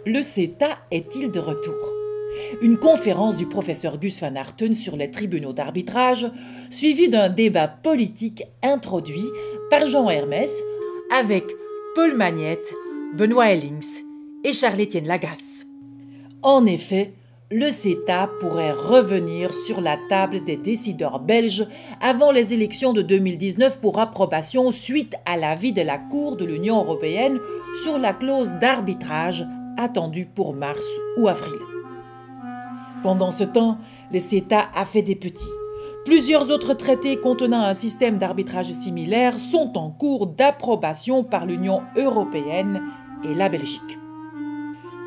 le CETA est-il de retour? Une conférence du professeur Gus Van Harten sur les tribunaux d'arbitrage, suivie d'un débat politique introduit par Jean Hermès avec Paul Magnette, Benoît Hellings et Charles-Étienne Lagasse. En effet, le CETA pourrait revenir sur la table des décideurs belges avant les élections de 2019 pour approbation suite à l'avis de la Cour de l'Union européenne sur la clause d'arbitrage attendue pour mars ou avril. Pendant ce temps, le CETA a fait des petits. Plusieurs autres traités contenant un système d'arbitrage similaire sont en cours d'approbation par l'Union européenne et la Belgique.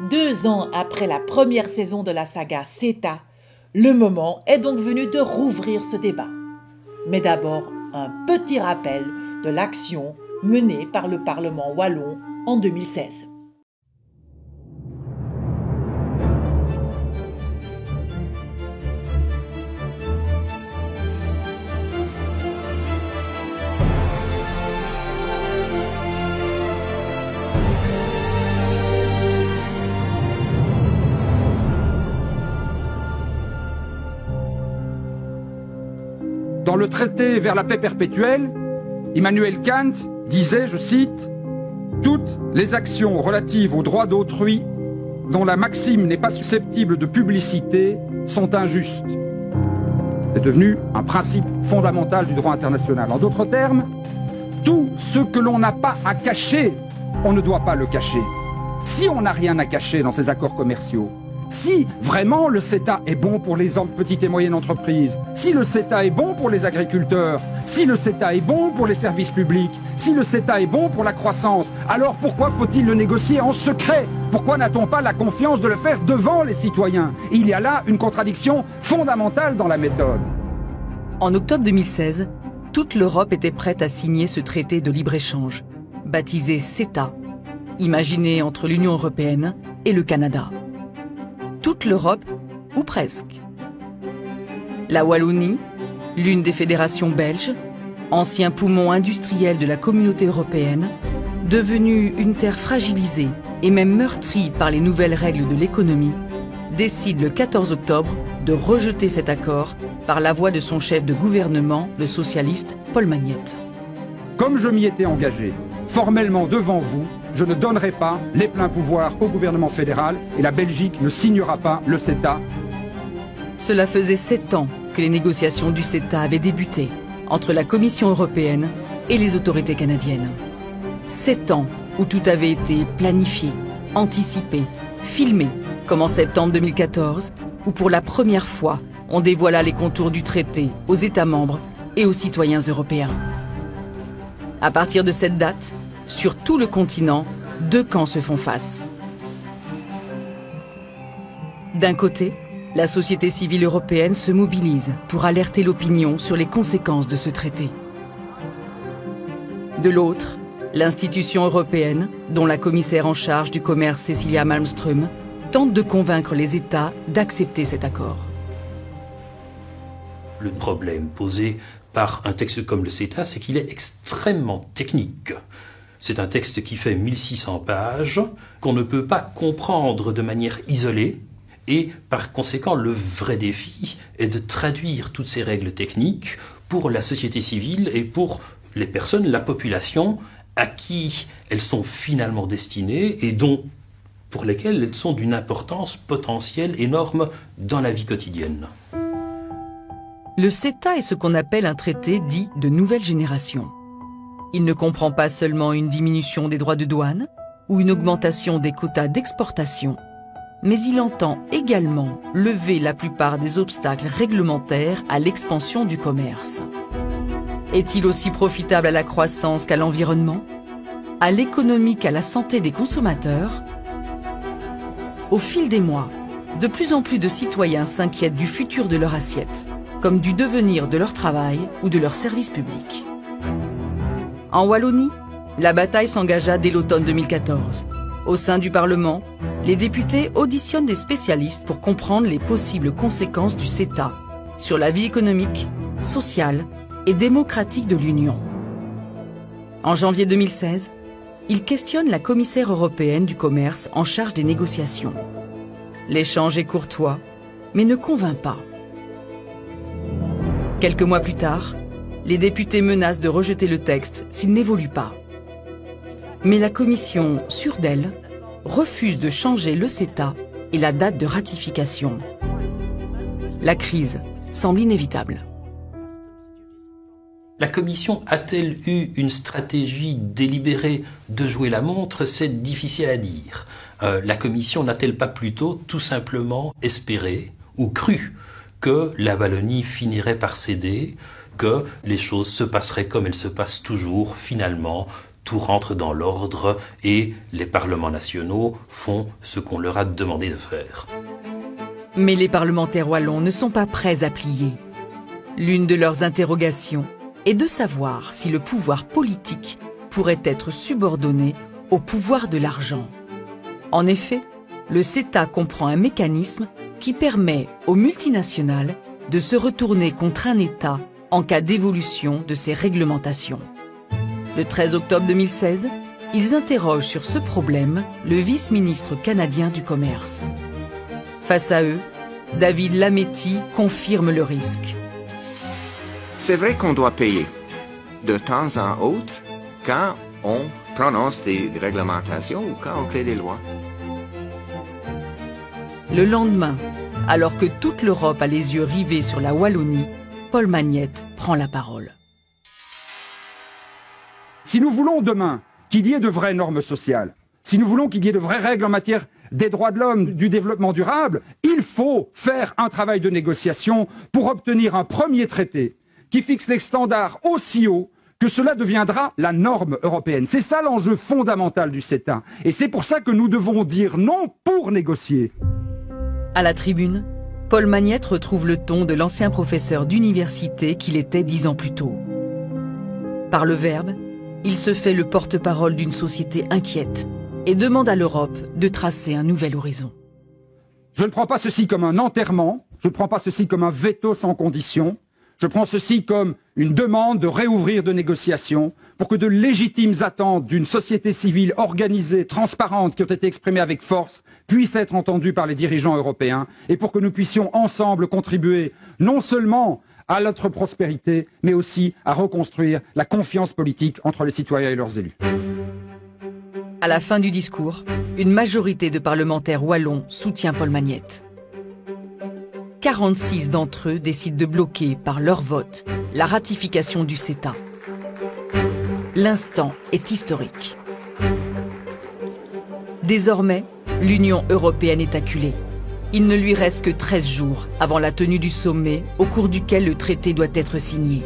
2 ans après la première saison de la saga CETA, le moment est donc venu de rouvrir ce débat. Mais d'abord, un petit rappel de l'action menée par le Parlement wallon en 2016. Dans le traité vers la paix perpétuelle, Immanuel Kant disait, je cite, « Toutes les actions relatives aux droits d'autrui dont la maxime n'est pas susceptible de publicité sont injustes. » C'est devenu un principe fondamental du droit international. En d'autres termes, tout ce que l'on n'a pas à cacher, on ne doit pas le cacher. Si on n'a rien à cacher dans ces accords commerciaux, si vraiment le CETA est bon pour les petites et moyennes entreprises, si le CETA est bon pour les agriculteurs, si le CETA est bon pour les services publics, si le CETA est bon pour la croissance, alors pourquoi faut-il le négocier en secret? Pourquoi n'a-t-on pas la confiance de le faire devant les citoyens? Il y a là une contradiction fondamentale dans la méthode. En octobre 2016, toute l'Europe était prête à signer ce traité de libre-échange, baptisé CETA, imaginé entre l'Union européenne et le Canada. Toute l'Europe, ou presque. La Wallonie, l'une des fédérations belges, ancien poumon industriel de la communauté européenne, devenue une terre fragilisée et même meurtrie par les nouvelles règles de l'économie, décide le 14 octobre de rejeter cet accord par la voix de son chef de gouvernement, le socialiste Paul Magnette. Comme je m'y étais engagé, formellement devant vous, je ne donnerai pas les pleins pouvoirs au gouvernement fédéral et la Belgique ne signera pas le CETA. Cela faisait 7 ans que les négociations du CETA avaient débuté entre la Commission européenne et les autorités canadiennes. 7 ans où tout avait été planifié, anticipé, filmé, comme en septembre 2014, où pour la première fois, on dévoila les contours du traité aux États membres et aux citoyens européens. À partir de cette date, sur tout le continent, 2 camps se font face. D'un côté, la société civile européenne se mobilise pour alerter l'opinion sur les conséquences de ce traité. De l'autre, l'institution européenne, dont la commissaire en charge du commerce Cecilia Malmström, tente de convaincre les États d'accepter cet accord. Le problème posé par un texte comme le CETA, c'est qu'il est extrêmement technique. C'est un texte qui fait 1600 pages, qu'on ne peut pas comprendre de manière isolée, et par conséquent, le vrai défi est de traduire toutes ces règles techniques pour la société civile et pour les personnes, la population, à qui elles sont finalement destinées et pour lesquelles elles sont d'une importance potentielle énorme dans la vie quotidienne. Le CETA est ce qu'on appelle un traité dit de nouvelle génération. Il ne comprend pas seulement une diminution des droits de douane ou une augmentation des quotas d'exportation, mais il entend également lever la plupart des obstacles réglementaires à l'expansion du commerce. Est-il aussi profitable à la croissance qu'à l'environnement, à l'économie qu'à la santé des consommateurs? Au fil des mois, de plus en plus de citoyens s'inquiètent du futur de leur assiette, comme du devenir de leur travail ou de leur service public. En Wallonie, la bataille s'engagea dès l'automne 2014. Au sein du Parlement, les députés auditionnent des spécialistes pour comprendre les possibles conséquences du CETA sur la vie économique, sociale et démocratique de l'Union. En janvier 2016, il questionne la commissaire européenne du commerce en charge des négociations. L'échange est courtois, mais ne convainc pas. Quelques mois plus tard, les députés menacent de rejeter le texte s'il n'évolue pas. Mais la Commission, sûre d'elle, refuse de changer le CETA et la date de ratification. La crise semble inévitable. La Commission a-t-elle eu une stratégie délibérée de jouer la montre? C'est difficile à dire. La Commission n'a-t-elle pas plutôt tout simplement espéré ou cru que la Wallonie finirait par céder, que les choses se passeraient comme elles se passent toujours, finalement, tout rentre dans l'ordre et les parlements nationaux font ce qu'on leur a demandé de faire. Mais les parlementaires wallons ne sont pas prêts à plier. L'une de leurs interrogations est de savoir si le pouvoir politique pourrait être subordonné au pouvoir de l'argent. En effet, le CETA comprend un mécanisme qui permet aux multinationales de se retourner contre un État en cas d'évolution de ses réglementations. Le 13 octobre 2016, ils interrogent sur ce problème le vice-ministre canadien du Commerce. Face à eux, David Lametti confirme le risque. C'est vrai qu'on doit payer de temps en autre quand on prononce des réglementations ou quand on crée des lois. Le lendemain, alors que toute l'Europe a les yeux rivés sur la Wallonie, Paul Magnette prend la parole. Si nous voulons demain qu'il y ait de vraies normes sociales, si nous voulons qu'il y ait de vraies règles en matière des droits de l'homme, du développement durable, il faut faire un travail de négociation pour obtenir un premier traité qui fixe les standards aussi haut que cela deviendra la norme européenne. C'est ça l'enjeu fondamental du CETA. Et c'est pour ça que nous devons dire non pour négocier. À la tribune, Paul Magnette retrouve le ton de l'ancien professeur d'université qu'il était 10 ans plus tôt. Par le verbe, il se fait le porte-parole d'une société inquiète et demande à l'Europe de tracer un nouvel horizon. Je ne prends pas ceci comme un enterrement, je ne prends pas ceci comme un veto sans condition. Je prends ceci comme une demande de réouvrir de négociations pour que de légitimes attentes d'une société civile organisée, transparente, qui ont été exprimées avec force, puissent être entendues par les dirigeants européens et pour que nous puissions ensemble contribuer non seulement à notre prospérité, mais aussi à reconstruire la confiance politique entre les citoyens et leurs élus. À la fin du discours, une majorité de parlementaires wallons soutient Paul Magnette. 46 d'entre eux décident de bloquer, par leur vote, la ratification du CETA. L'instant est historique. Désormais, l'Union européenne est acculée. Il ne lui reste que 13 jours avant la tenue du sommet au cours duquel le traité doit être signé.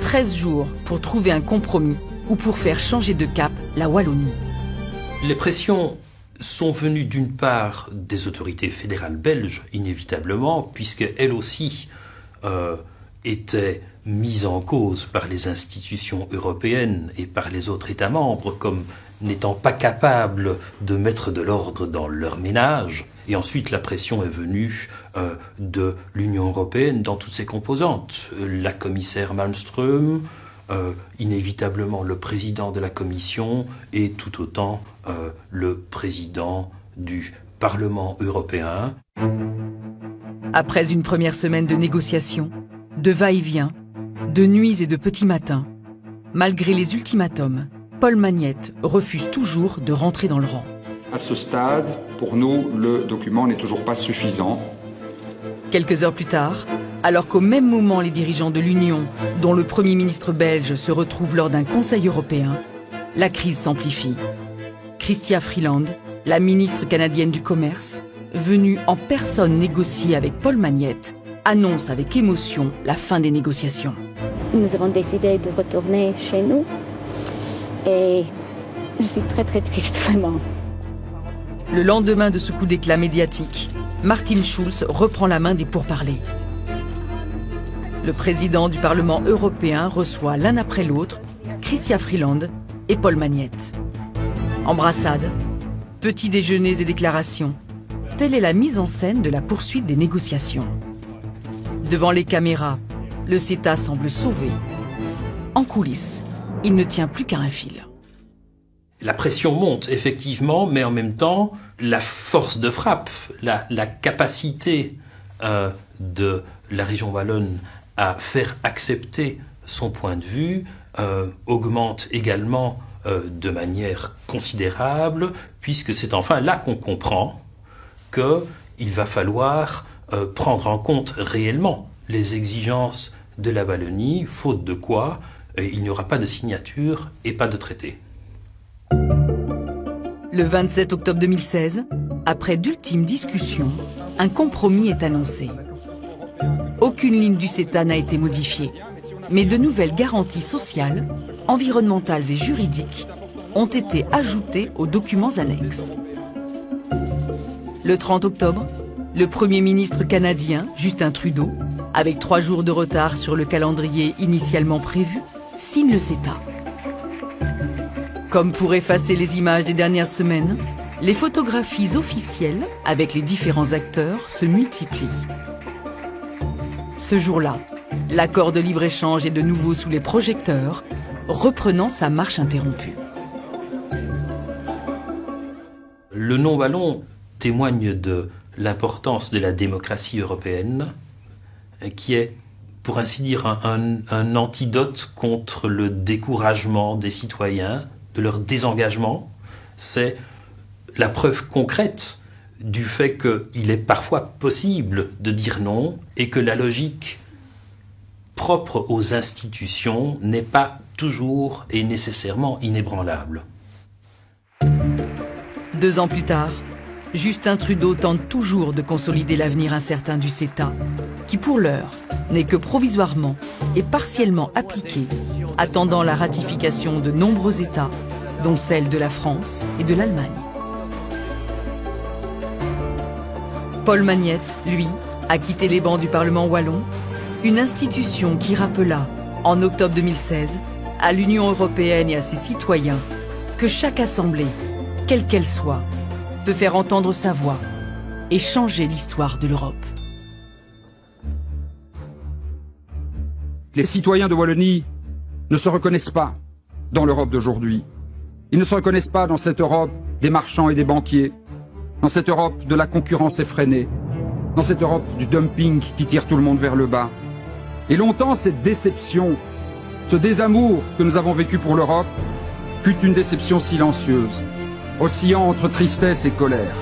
13 jours pour trouver un compromis ou pour faire changer de cap la Wallonie. Les pressions sont venues d'une part des autorités fédérales belges, inévitablement, puisqu'elles aussi étaient mises en cause par les institutions européennes et par les autres États membres comme n'étant pas capables de mettre de l'ordre dans leur ménage. Et ensuite, la pression est venue de l'Union européenne dans toutes ses composantes. La commissaire Malmström, inévitablement le président de la Commission et tout autant le président du Parlement européen. Après une première semaine de négociations, de va-et-vient, de nuits et de petits matins, malgré les ultimatums, Paul Magnette refuse toujours de rentrer dans le rang. À ce stade, pour nous, le document n'est toujours pas suffisant. Quelques heures plus tard, alors qu'au même moment les dirigeants de l'Union, dont le Premier ministre belge, se retrouvent lors d'un Conseil européen, la crise s'amplifie. Chrystia Freeland, la ministre canadienne du Commerce, venue en personne négocier avec Paul Magnette, annonce avec émotion la fin des négociations. Nous avons décidé de retourner chez nous et je suis très triste vraiment. Le lendemain de ce coup d'éclat médiatique, Martin Schulz reprend la main des pourparlers. Le président du Parlement européen reçoit l'un après l'autre Chrystia Freeland et Paul Magnette. Embrassades, petits déjeuners et déclarations, telle est la mise en scène de la poursuite des négociations. Devant les caméras, le CETA semble sauvé. En coulisses, il ne tient plus qu'à un fil. la pression monte effectivement, mais en même temps, la force de frappe, la capacité de la région wallonne à faire accepter son point de vue augmente également de manière considérable, puisque c'est enfin là qu'on comprend qu'il va falloir prendre en compte réellement les exigences de la Wallonie, faute de quoi il n'y aura pas de signature et pas de traité. Le 27 octobre 2016, après d'ultimes discussions, un compromis est annoncé. Aucune ligne du CETA n'a été modifiée, mais de nouvelles garanties sociales, environnementales et juridiques ont été ajoutées aux documents annexes. Le 30 octobre, le Premier ministre canadien, Justin Trudeau, avec 3 jours de retard sur le calendrier initialement prévu, signe le CETA. Comme pour effacer les images des dernières semaines, les photographies officielles avec les différents acteurs se multiplient. Ce jour-là, l'accord de libre-échange est de nouveau sous les projecteurs, reprenant sa marche interrompue. Le non-wallon témoigne de l'importance de la démocratie européenne, qui est, pour ainsi dire, un antidote contre le découragement des citoyens, de leur désengagement. C'est la preuve concrète du fait qu'il est parfois possible de dire non et que la logique propre aux institutions n'est pas toujours et nécessairement inébranlable. 2 ans plus tard, Justin Trudeau tente toujours de consolider l'avenir incertain du CETA, qui pour l'heure n'est que provisoirement et partiellement appliqué, attendant la ratification de nombreux États, dont celle de la France et de l'Allemagne. Paul Magnette, lui, a quitté les bancs du Parlement wallon, une institution qui rappela, en octobre 2016, à l'Union européenne et à ses citoyens que chaque assemblée, quelle qu'elle soit, peut faire entendre sa voix et changer l'histoire de l'Europe. Les citoyens de Wallonie ne se reconnaissent pas dans l'Europe d'aujourd'hui. Ils ne se reconnaissent pas dans cette Europe des marchands et des banquiers, dans cette Europe de la concurrence effrénée, dans cette Europe du dumping qui tire tout le monde vers le bas. Et longtemps, cette déception, ce désamour que nous avons vécu pour l'Europe, fut une déception silencieuse, oscillant entre tristesse et colère.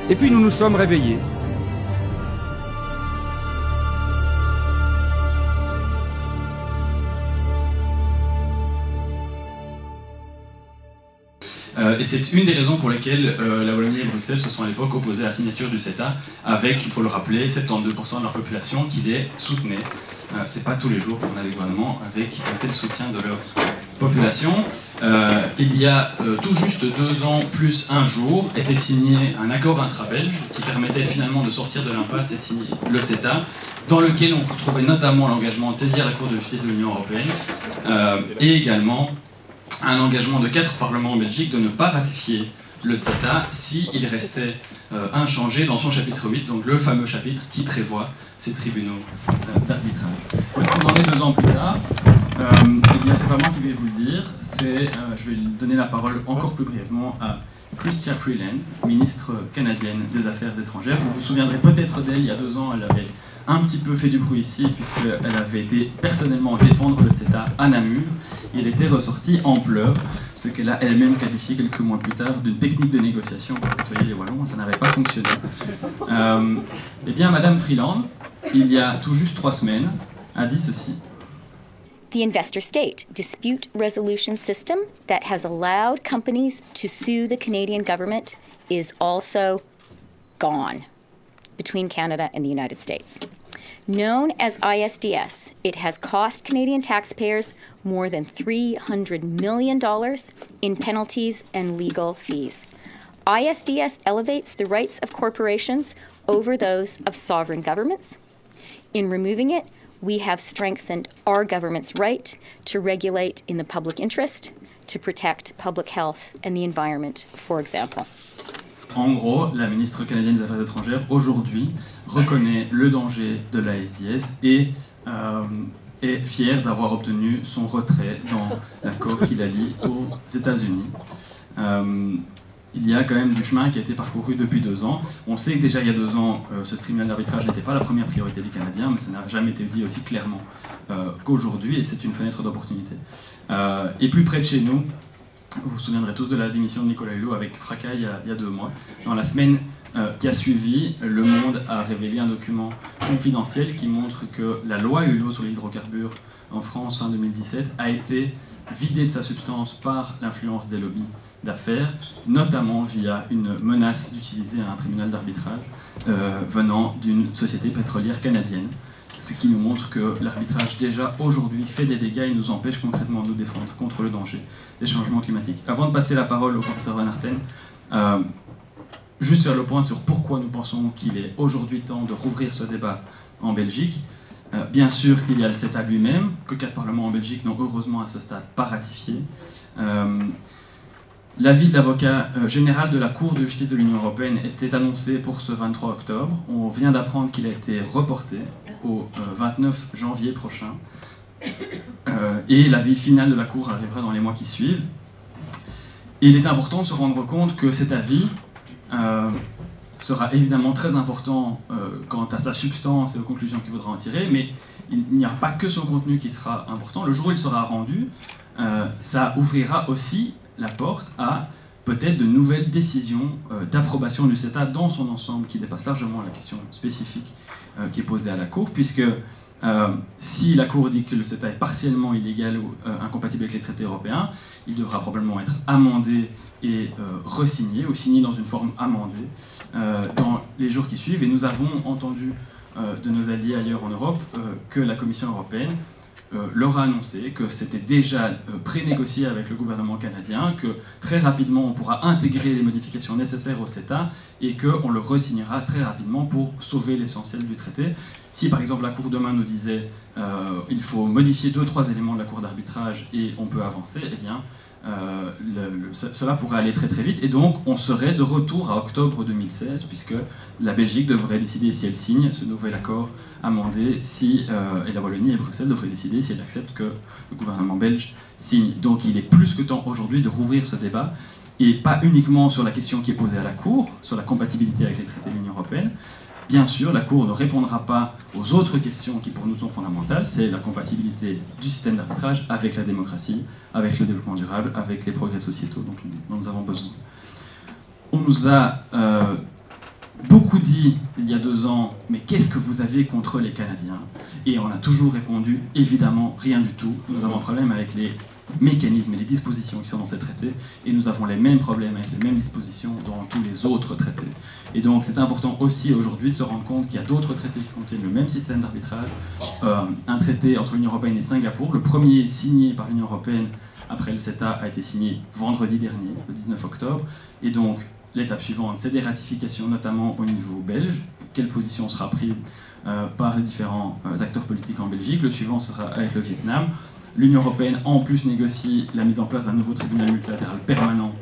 Et puis nous nous sommes réveillés. Et c'est une des raisons pour lesquelles la Wallonie et Bruxelles se sont à l'époque opposées à la signature du CETA, avec, il faut le rappeler, 72% de leur population qui les soutenait. C'est pas tous les jours qu'on a des gouvernements avec un tel soutien de leur population. Il y a tout juste 2 ans plus 1 jour était signé un accord intra-belge qui permettait finalement de sortir de l'impasse et de signer le CETA, dans lequel on retrouvait notamment l'engagement de saisir la Cour de justice de l'Union européenne et également un engagement de 4 parlements en Belgique de ne pas ratifier le CETA s'il restait inchangé dans son chapitre 8, donc le fameux chapitre qui prévoit ces tribunaux d'arbitrage. Où est-ce qu'on en est 2 ans plus tard? Eh bien, c'est pas moi qui vais vous le dire, je vais donner la parole encore plus brièvement à Chrystia Freeland, ministre canadienne des Affaires étrangères. Vous vous souviendrez peut-être d'elle, il y a 2 ans, elle avait un petit peu fait du bruit ici, puisqu'elle avait été personnellement défendre le CETA à Namur. Il était ressorti en pleurs, ce qu'elle a elle-même qualifié quelques mois plus tard d'une technique de négociation pour tutoyer les Wallons. Ça n'avait pas fonctionné. Eh bien, Madame Freeland, il y a tout juste 3 semaines, a dit ceci. The investor-state dispute resolution system that has allowed companies to sue the Canadian government is also gone between Canada and the United States. Known as ISDS, it has cost Canadian taxpayers more than $300 million in penalties and legal fees. ISDS elevates the rights of corporations over those of sovereign governments. In removing it, we have strengthened our government's right to regulate in the public interest, to protect public health and the environment, for example. En gros, la ministre canadienne des Affaires étrangères, aujourd'hui, reconnaît le danger de l'ISDS et est fier d'avoir obtenu son retrait dans l'accord qu'il allie aux États-Unis. Il y a quand même du chemin qui a été parcouru depuis 2 ans. On sait que déjà il y a 2 ans, ce tribunal d'arbitrage n'était pas la première priorité des Canadiens, mais ça n'a jamais été dit aussi clairement qu'aujourd'hui, et c'est une fenêtre d'opportunité. Et plus près de chez nous, vous vous souviendrez tous de la démission de Nicolas Hulot avec fracas il y a 2 mois. Dans la semaine qui a suivi, Le Monde a révélé un document confidentiel qui montre que la loi Hulot sur les hydrocarbures en France fin 2017 a été vidée de sa substance par l'influence des lobbies d'affaires, notamment via une menace d'utiliser un tribunal d'arbitrage venant d'une société pétrolière canadienne. Ce qui nous montre que l'arbitrage déjà aujourd'hui fait des dégâts et nous empêche concrètement de nous défendre contre le danger des changements climatiques. Avant de passer la parole au professeur Van Harten, juste faire le point sur pourquoi nous pensons qu'il est aujourd'hui temps de rouvrir ce débat en Belgique. Bien sûr, il y a le CETA lui-même, que 4 parlements en Belgique n'ont heureusement à ce stade pas ratifié. L'avis de l'avocat général de la Cour de justice de l'Union européenne était annoncé pour ce 23 octobre. On vient d'apprendre qu'il a été reporté au 29 janvier prochain. Et l'avis final de la Cour arrivera dans les mois qui suivent. Et il est important de se rendre compte que cet avis sera évidemment très important quant à sa substance et aux conclusions qu'il voudra en tirer, mais il n'y a pas que son contenu qui sera important. Le jour où il sera rendu, ça ouvrira aussi la porte à peut-être de nouvelles décisions d'approbation du CETA dans son ensemble, qui dépasse largement la question spécifique qui est posée à la Cour, puisque si la Cour dit que le CETA est partiellement illégal ou incompatible avec les traités européens, il devra probablement être amendé et re-signé, ou signé dans une forme amendée, dans les jours qui suivent. Et nous avons entendu de nos alliés ailleurs en Europe que la Commission européenne leur a annoncé que c'était déjà pré-négocié avec le gouvernement canadien, que très rapidement on pourra intégrer les modifications nécessaires au CETA et qu'on le re-signera très rapidement pour sauver l'essentiel du traité. Si par exemple la Cour demain nous disait il faut modifier 2-3 éléments de la Cour d'arbitrage et on peut avancer, eh bien cela pourrait aller très très vite, et donc on serait de retour à octobre 2016, puisque la Belgique devrait décider si elle signe ce nouvel accord amendé, et la Wallonie et Bruxelles devraient décider si elles acceptent que le gouvernement belge signe. Donc il est plus que temps aujourd'hui de rouvrir ce débat, et pas uniquement sur la question qui est posée à la Cour, sur la compatibilité avec les traités de l'Union européenne. Bien sûr, la Cour ne répondra pas aux autres questions qui pour nous sont fondamentales, c'est la compatibilité du système d'arbitrage avec la démocratie, avec le développement durable, avec les progrès sociétaux dont nous avons besoin. On nous a beaucoup dit il y a 2 ans, mais qu'est-ce que vous avez contre les Canadiens? Et on a toujours répondu, évidemment, rien du tout. Nous avons un problème avec les mécanismes et les dispositions qui sont dans ces traités, et nous avons les mêmes problèmes avec les mêmes dispositions dans tous les autres traités. Et donc c'est important aussi aujourd'hui de se rendre compte qu'il y a d'autres traités qui contiennent le même système d'arbitrage. Un traité entre l'Union européenne et Singapour, le premier signé par l'Union européenne après le CETA a été signé vendredi dernier, le 19 octobre, et donc l'étape suivante, c'est des ratifications, notamment au niveau belge. Quelle position sera prise par les différents acteurs politiques en Belgique? Le suivant sera avec le Vietnam. L'Union européenne, en plus, négocie la mise en place d'un nouveau tribunal multilatéral permanent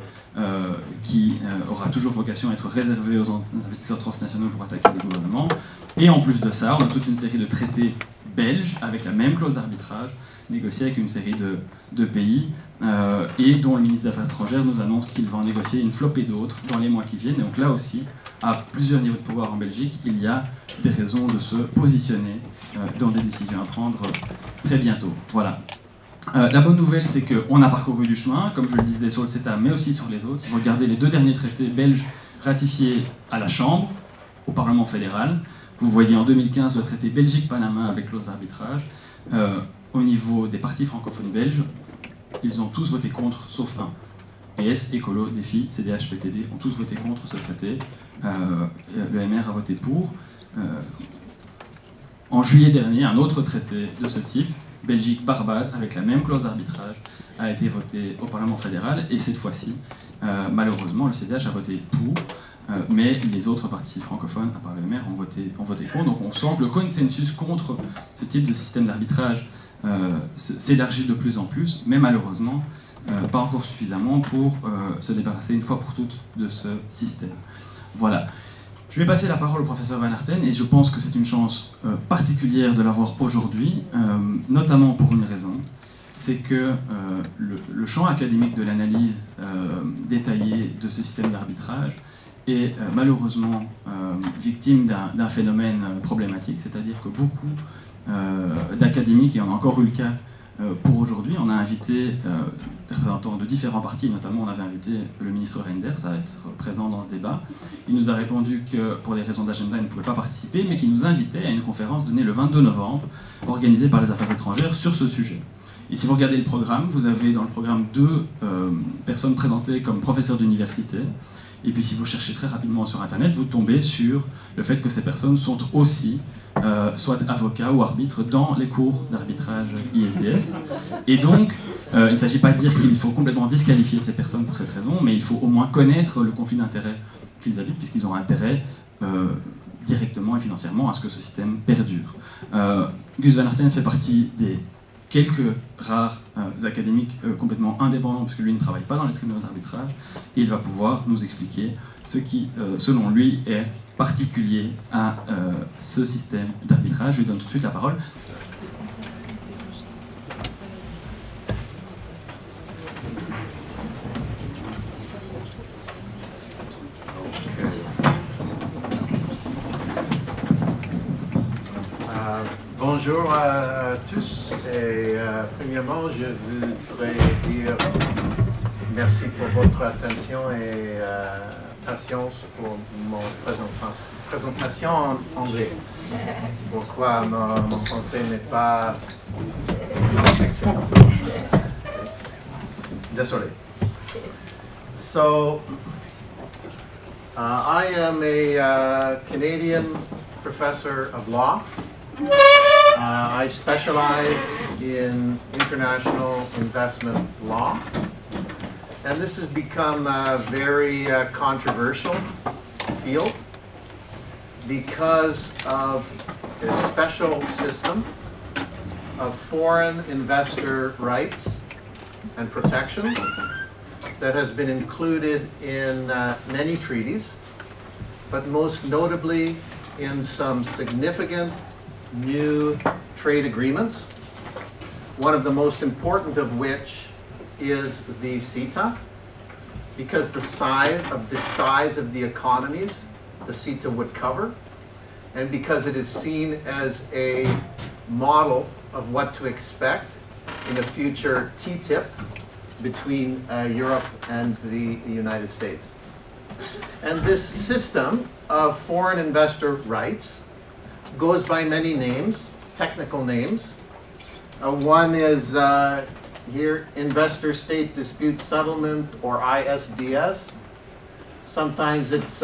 qui aura toujours vocation à être réservé aux investisseurs transnationaux pour attaquer les gouvernements. Et en plus de ça, on a toute une série de traités belges avec la même clause d'arbitrage, négociés avec une série de pays, et dont le ministre des Affaires étrangères nous annonce qu'il va en négocier une flopée d'autres dans les mois qui viennent. Et donc là aussi, à plusieurs niveaux de pouvoir en Belgique, il y a des raisons de se positionner dans des décisions à prendre très bientôt. Voilà. La bonne nouvelle, c'est qu'on a parcouru du chemin, comme je le disais, sur le CETA, mais aussi sur les autres. Si vous regardez les 2 derniers traités belges ratifiés à la Chambre, au Parlement fédéral, vous voyez en 2015 le traité Belgique-Panama avec clause d'arbitrage. Au niveau des partis francophones belges, ils ont tous voté contre, sauf un. PS, Écolo, Défi, CDH, PTD ont tous voté contre ce traité. Le MR a voté pour. En juillet dernier, un autre traité de ce type, Belgique-Barbade, avec la même clause d'arbitrage, a été voté au Parlement fédéral, et cette fois-ci, malheureusement, le CDH a voté pour, mais les autres partis francophones, à part le MR, ont voté contre. Donc on sent que le consensus contre ce type de système d'arbitrage s'élargit de plus en plus, mais malheureusement, pas encore suffisamment pour se débarrasser une fois pour toutes de ce système. Voilà. Je vais passer la parole au professeur Van Harten et je pense que c'est une chance particulière de l'avoir aujourd'hui, notamment pour une raison, c'est que le champ académique de l'analyse détaillée de ce système d'arbitrage est malheureusement victime d'un phénomène problématique, c'est-à-dire que beaucoup d'académiques, et on a encore eu le cas pour aujourd'hui, on a invité des représentants de différents partis, notamment on avait invité le ministre Reinders à être présent dans ce débat. Il nous a répondu que pour des raisons d'agenda, il ne pouvait pas participer, mais qu'il nous invitait à une conférence donnée le 22 novembre, organisée par les Affaires étrangères sur ce sujet. Et si vous regardez le programme, vous avez dans le programme 2 personnes présentées comme professeurs d'université. Et puis si vous cherchez très rapidement sur Internet, vous tombez sur le fait que ces personnes sont aussi soit avocats ou arbitres dans les cours d'arbitrage ISDS. Et donc, il ne s'agit pas de dire qu'il faut complètement disqualifier ces personnes pour cette raison, mais il faut au moins connaître le conflit d'intérêts qu'ils habitent, puisqu'ils ont intérêt directement et financièrement à ce que ce système perdure. Gus Van Harten fait partie des quelques rares académiques complètement indépendants, puisque lui ne travaille pas dans les tribunaux d'arbitrage, et il va pouvoir nous expliquer ce qui, selon lui, est particulier à ce système d'arbitrage. Je lui donne tout de suite la parole. Bonjour à tous et premièrement je voudrais dire merci pour votre attention et patience pour mon présentation en anglais. Pourquoi mon français n'est pas excellent. Désolé. So, I am a Canadian professor of law. I specialize in international investment law, and this has become a very controversial field because of a special system of foreign investor rights and protections that has been included in many treaties, but most notably in some significant new trade agreements, one of the most important of which is the CETA, because the size of the economies the CETA would cover, and because it is seen as a model of what to expect in a future TTIP between Europe and the United States. And this system of foreign investor rights goes by many names, technical names. One is here, Investor State Dispute Settlement, or ISDS. Sometimes it's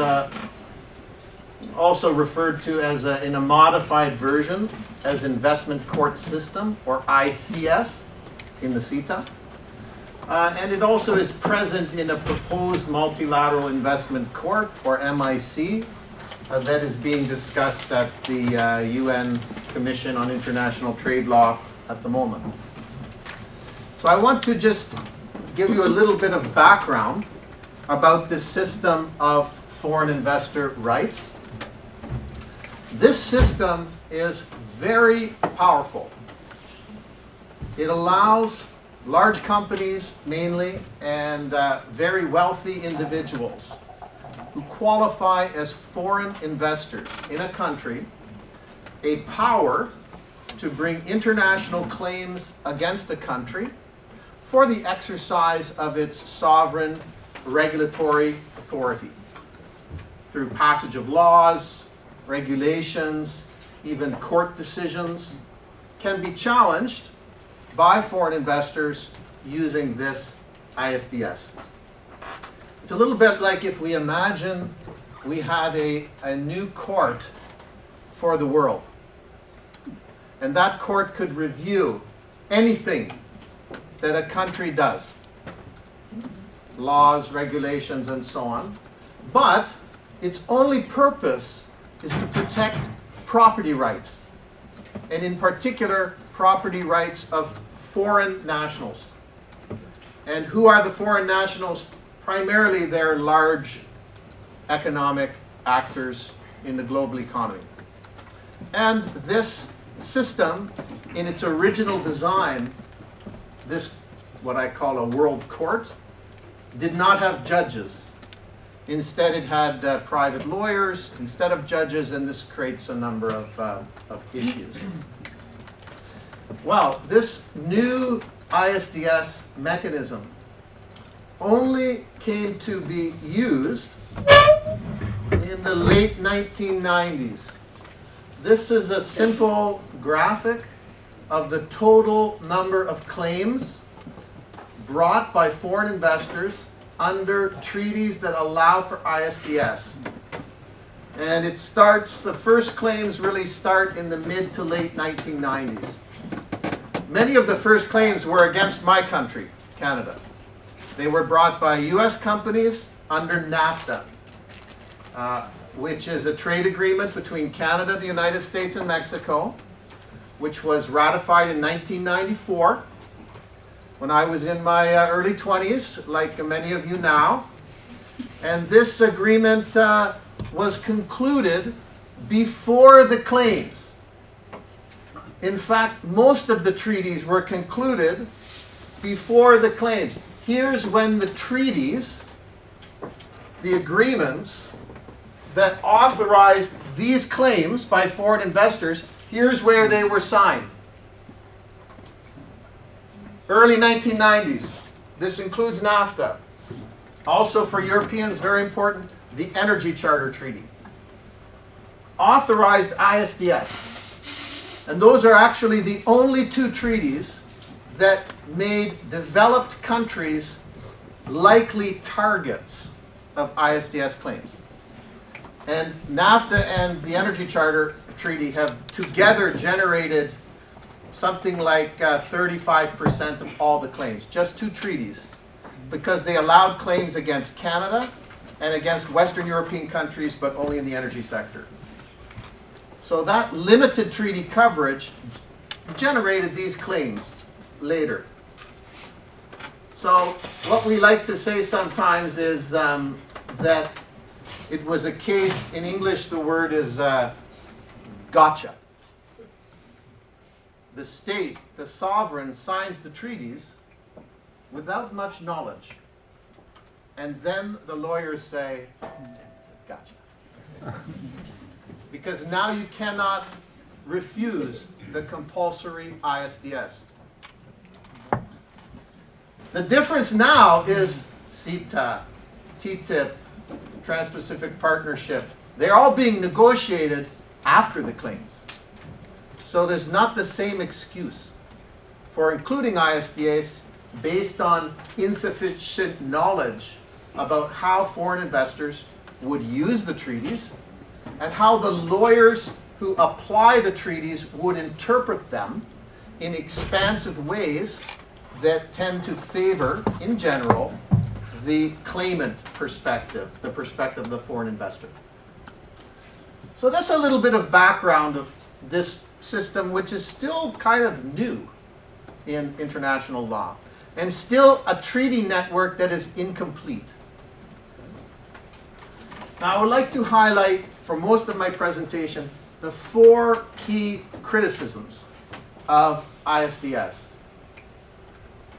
also referred to as, in a modified version, as Investment Court System, or ICS, in the CETA. And it also is present in a proposed Multilateral Investment Court, or MIC, that is being discussed at the UN Commission on International Trade Law at the moment. So I want to just give you a little bit of background about this system of foreign investor rights. This system is very powerful. It allows large companies mainly and very wealthy individuals who qualify as foreign investors in a country a power to bring international claims against a country for the exercise of its sovereign regulatory authority through passage of laws, regulations, even court decisions can be challenged by foreign investors using this ISDS. It's a little bit like if we imagine we had a new court for the world. And that court could review anything that a country does. Laws, regulations, and so on. But its only purpose is to protect property rights. And in particular, property rights of foreign nationals. And who are the foreign nationals? Primarily, they're large economic actors in the global economy. And this system, in its original design, this, what I call a world court, did not have judges. Instead, it had private lawyers instead of judges, and this creates a number of issues. Well, this new ISDS mechanism only came to be used in the late 1990s. This is a simple graphic of the total number of claims brought by foreign investors under treaties that allow for ISDS. And it starts, the first claims really start in the mid to late 1990s. Many of the first claims were against my country, Canada. They were brought by US companies under NAFTA, which is a trade agreement between Canada, the United States, and Mexico, which was ratified in 1994 when I was in my early 20s, like many of you now. And this agreement was concluded before the claims. In fact, most of the treaties were concluded before the claims. Here's when the treaties, the agreements that authorized these claims by foreign investors, here's where they were signed. Early 1990s. This includes NAFTA. Also for Europeans, very important, the Energy Charter Treaty. Authorized ISDS. And those are actually the only two treaties that made developed countries likely targets of ISDS claims. And NAFTA and the Energy Charter Treaty have together generated something like 35% of all the claims, just two treaties, because they allowed claims against Canada and against Western European countries, but only in the energy sector. So that limited treaty coverage generated these claims later. So what we like to say sometimes is that it was a case, in English the word is gotcha. The state, the sovereign, signs the treaties without much knowledge. And then the lawyers say, gotcha. Because now you cannot refuse the compulsory ISDS. The difference now is CETA, TTIP, Trans-Pacific Partnership. They're all being negotiated after the claims. So there's not the same excuse for including ISDS based on insufficient knowledge about how foreign investors would use the treaties and how the lawyers who apply the treaties would interpret them in expansive ways that tend to favor, in general, the claimant perspective, the perspective of the foreign investor. So that's a little bit of background of this system, which is still kind of new in international law, and still a treaty network that is incomplete. Now, I would like to highlight, for most of my presentation, the four key criticisms of ISDS.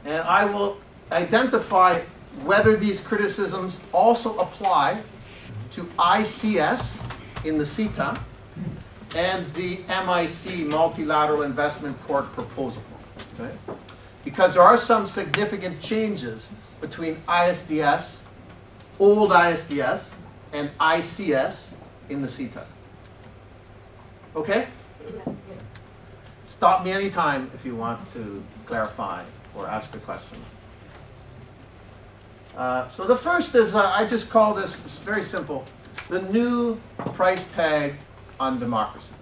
And I will identify whether these criticisms also apply to ICS in the CETA and the MIC, Multilateral Investment Court proposal. Okay? Because there are some significant changes between ISDS, old ISDS, and ICS in the CETA. Okay? Stop me anytime if you want to clarify or ask a question. So the first is, I just call this, it's very simple, the new price tag on democracy.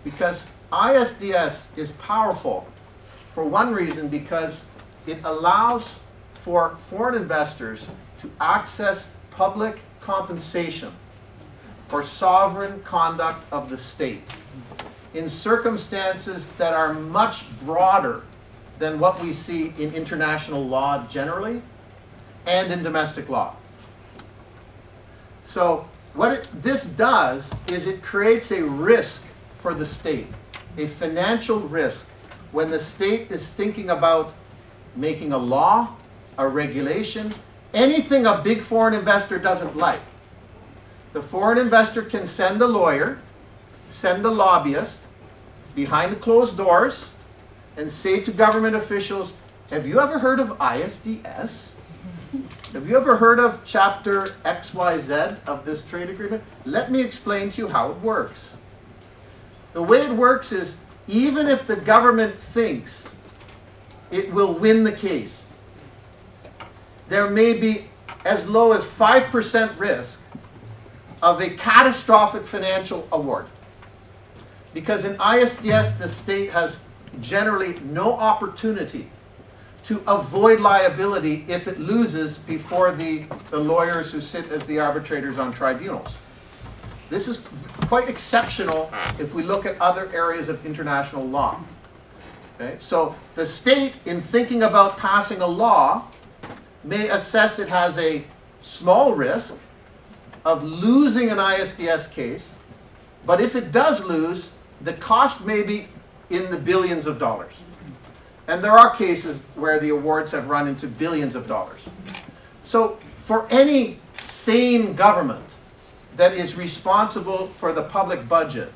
Because ISDS is powerful for one reason, because it allows for foreign investors to access public compensation for sovereign conduct of the state in circumstances that are much broader than what we see in international law generally and in domestic law. So what this does is it creates a risk for the state, a financial risk, when the state is thinking about making a law, a regulation, anything a big foreign investor doesn't like. The foreign investor can send a lawyer, send a lobbyist behind closed doors and say to government officials, have you ever heard of ISDS? Have you ever heard of Chapter XYZ of this trade agreement? Let me explain to you how it works. The way it works is, even if the government thinks it will win the case, there may be as low as 5% risk of a catastrophic financial award. Because in ISDS, the state has generally no opportunity to avoid liability if it loses before the lawyers who sit as the arbitrators on tribunals. This is quite exceptional if we look at other areas of international law. Okay? So the state, in thinking about passing a law, may assess it has a small risk of losing an ISDS case, but if it does lose, the cost may be in the billions of dollars. And there are cases where the awards have run into billions of dollars. So for any sane government that is responsible for the public budget,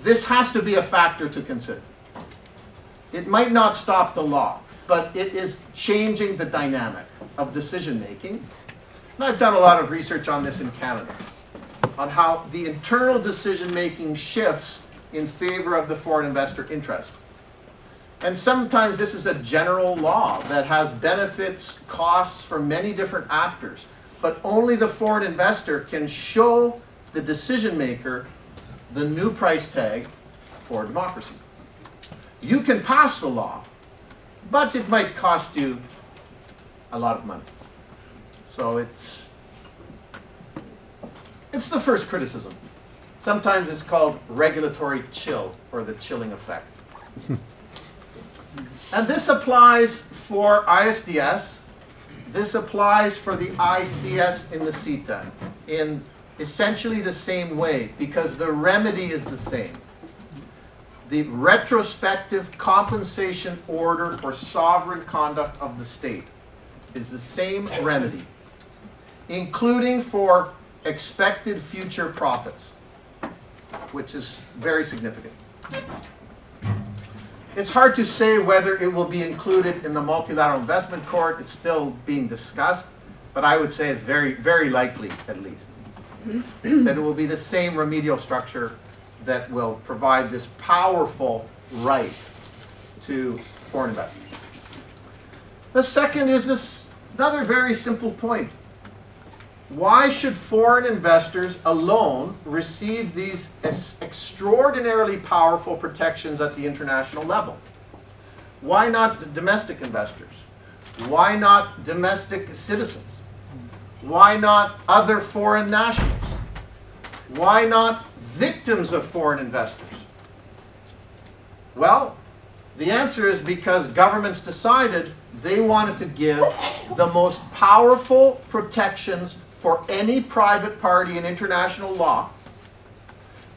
this has to be a factor to consider. It might not stop the law, but it is changing the dynamic of decision making. And I've done a lot of research on this in Canada, on how the internal decision making shifts in favor of the foreign investor interest. And sometimes this is a general law that has benefits, costs for many different actors, but only the foreign investor can show the decision maker the new price tag for democracy. You can pass the law, but it might cost you a lot of money. So it's the first criticism. Sometimes it's called regulatory chill, or the chilling effect. And this applies for ISDS. This applies for the ICS in the CETA in essentially the same way, because the remedy is the same. The retrospective compensation order for sovereign conduct of the state is the same remedy, including for expected future profits, which is very significant. It's hard to say whether it will be included in the Multilateral Investment Court. It's still being discussed, but I would say it's very, very likely, at least, that it will be the same remedial structure that will provide this powerful right to foreign investors. The second is another very simple point. Why should foreign investors alone receive these extraordinarily powerful protections at the international level? Why not domestic investors? Why not domestic citizens? Why not other foreign nationals? Why not victims of foreign investors? Well, the answer is because governments decided they wanted to give the most powerful protections for any private party in international law.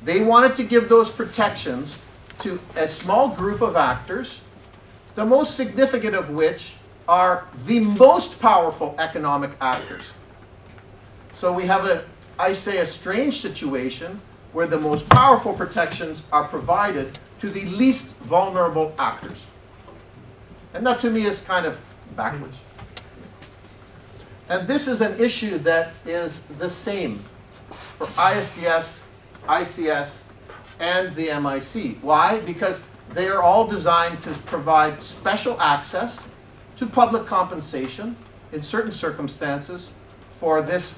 They wanted to give those protections to a small group of actors, the most significant of which are the most powerful economic actors. So we have I say, a strange situation where the most powerful protections are provided to the least vulnerable actors. And that to me is kind of backwards. And this is an issue that is the same for ISDS, ICS, and the MIC. Why? Because they are all designed to provide special access to public compensation in certain circumstances for this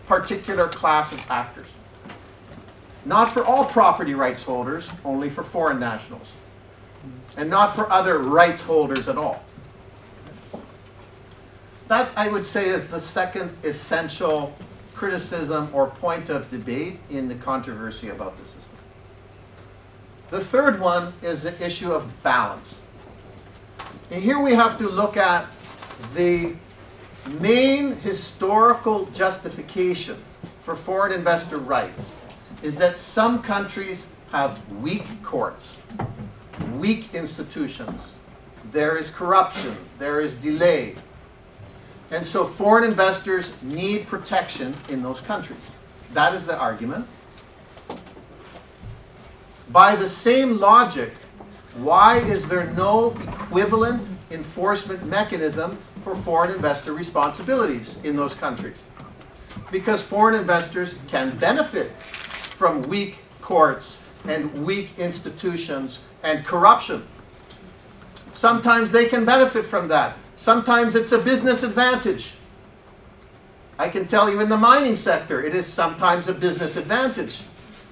particular class of actors. Not for all property rights holders, only for foreign nationals. And not for other rights holders at all. That, I would say, is the second essential criticism or point of debate in the controversy about the system. The third one is the issue of balance. And here we have to look at the main historical justification for foreign investor rights is that some countries have weak courts, weak institutions. There is corruption, there is delay. And so foreign investors need protection in those countries. That is the argument. By the same logic, why is there no equivalent enforcement mechanism for foreign investor responsibilities in those countries? Because foreign investors can benefit from weak courts and weak institutions and corruption. Sometimes they can benefit from that. Sometimes it's a business advantage. I can tell you in the mining sector, it is sometimes a business advantage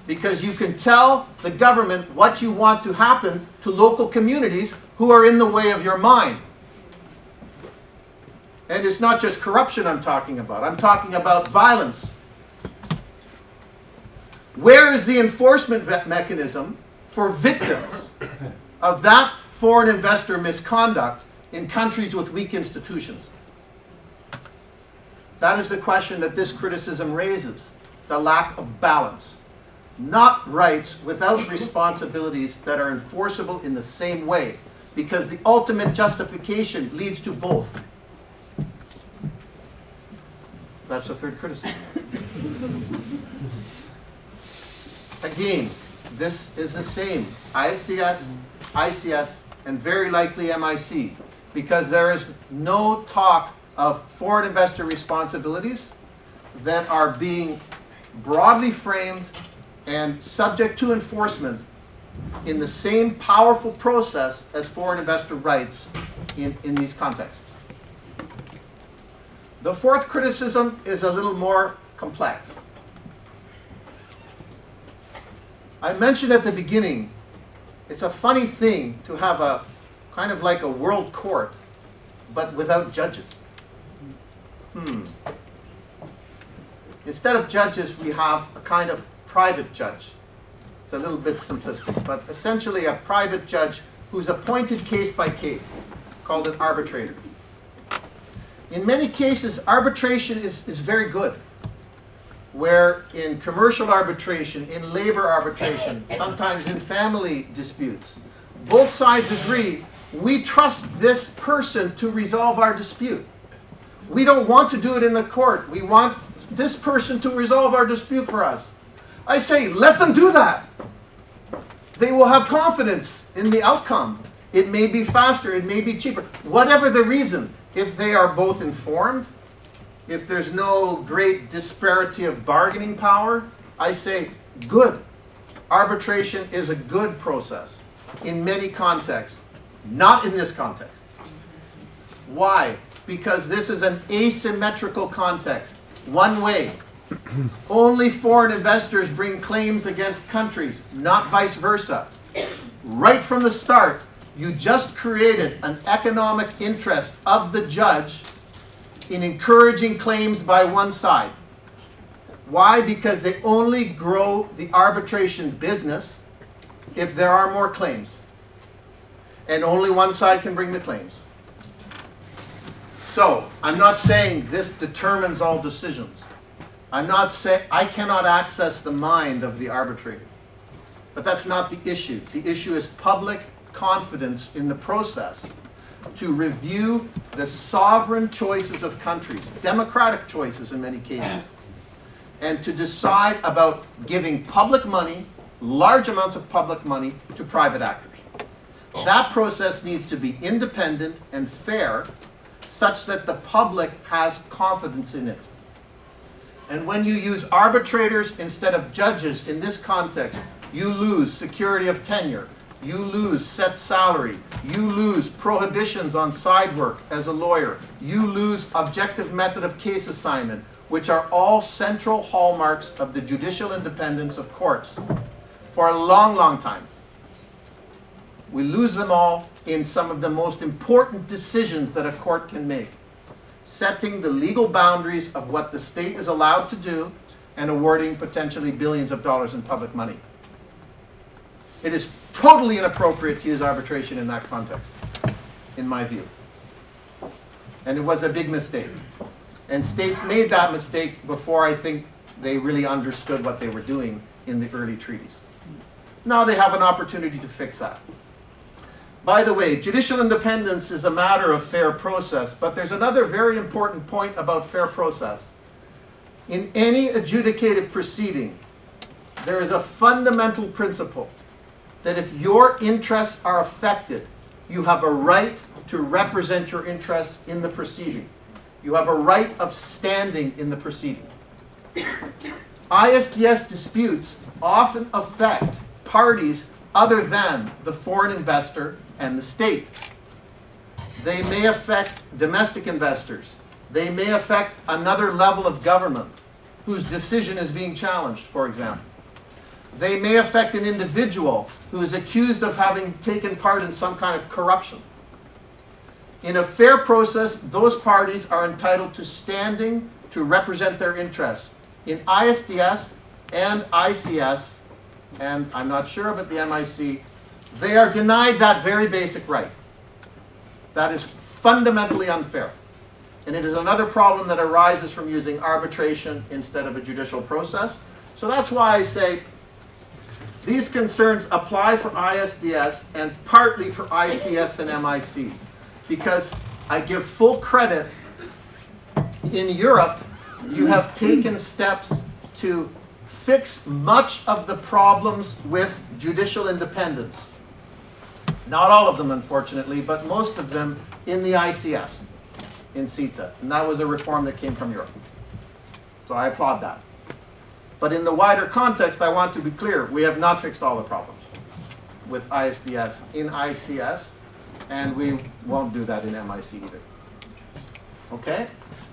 because you can tell the government what you want to happen to local communities who are in the way of your mine. And it's not just corruption I'm talking about. I'm talking about violence. Where is the enforcement mechanism for victims of that foreign investor misconduct in countries with weak institutions? That is the question that this criticism raises, the lack of balance. Not rights without responsibilities that are enforceable in the same way, because the ultimate justification leads to both. That's the third criticism. Again, this is the same. ISDS, ICS, and very likely MIC, because there is no talk of foreign investor responsibilities that are being broadly framed and subject to enforcement in the same powerful process as foreign investor rights in these contexts. The fourth criticism is a little more complex. I mentioned at the beginning, it's a funny thing to have a kind of like a world court, but without judges. Instead of judges, we have a kind of private judge. It's a little bit simplistic, but essentially a private judge who's appointed case by case, called an arbitrator. In many cases, arbitration is very good, where in commercial arbitration, in labor arbitration, sometimes in family disputes, both sides agree, we trust this person to resolve our dispute. We don't want to do it in the court. We want this person to resolve our dispute for us. I say, let them do that. They will have confidence in the outcome. It may be faster, it may be cheaper. Whatever the reason, if they are both informed, if there's no great disparity of bargaining power, I say, good. Arbitration is a good process in many contexts, not in this context. Why? Because this is an asymmetrical context, one way. Only foreign investors bring claims against countries, not vice versa. Right from the start, you just created an economic interest of the judge in encouraging claims by one side. Why? Because they only grow the arbitration business if there are more claims. And only one side can bring the claims. So, I'm not saying this determines all decisions. I'm not saying I cannot access the mind of the arbitrator. But that's not the issue. The issue is public confidence in the process to review the sovereign choices of countries, democratic choices in many cases, and to decide about giving public money, large amounts of public money, to private actors. That process needs to be independent and fair, such that the public has confidence in it. And when you use arbitrators instead of judges in this context, you lose security of tenure, you lose set salary, you lose prohibitions on side work as a lawyer, you lose objective method of case assignment, which are all central hallmarks of the judicial independence of courts for a long, long time. We lose them all in some of the most important decisions that a court can make, setting the legal boundaries of what the state is allowed to do and awarding potentially billions of dollars in public money. It is totally inappropriate to use arbitration in that context, in my view. And it was a big mistake. And states made that mistake before, I think, they really understood what they were doing in the early treaties. Now they have an opportunity to fix that. By the way, judicial independence is a matter of fair process, but there's another very important point about fair process. In any adjudicated proceeding, there is a fundamental principle that if your interests are affected, you have a right to represent your interests in the proceeding. You have a right of standing in the proceeding. ISDS disputes often affect parties other than the foreign investor and the state. They may affect domestic investors. They may affect another level of government whose decision is being challenged, for example. They may affect an individual who is accused of having taken part in some kind of corruption. In a fair process, those parties are entitled to standing to represent their interests. In ISDS and ICS, and I'm not sure about the MIC, they are denied that very basic right. That is fundamentally unfair. And it is another problem that arises from using arbitration instead of a judicial process. So that's why I say these concerns apply for ISDS and partly for ICS and MIC. Because I give full credit, in Europe, you have taken steps to fix much of the problems with judicial independence. Not all of them, unfortunately, but most of them in the ICS, in CETA. And that was a reform that came from Europe. So I applaud that. But in the wider context, I want to be clear, we have not fixed all the problems with ISDS in ICS, and we won't do that in MIC either. Okay?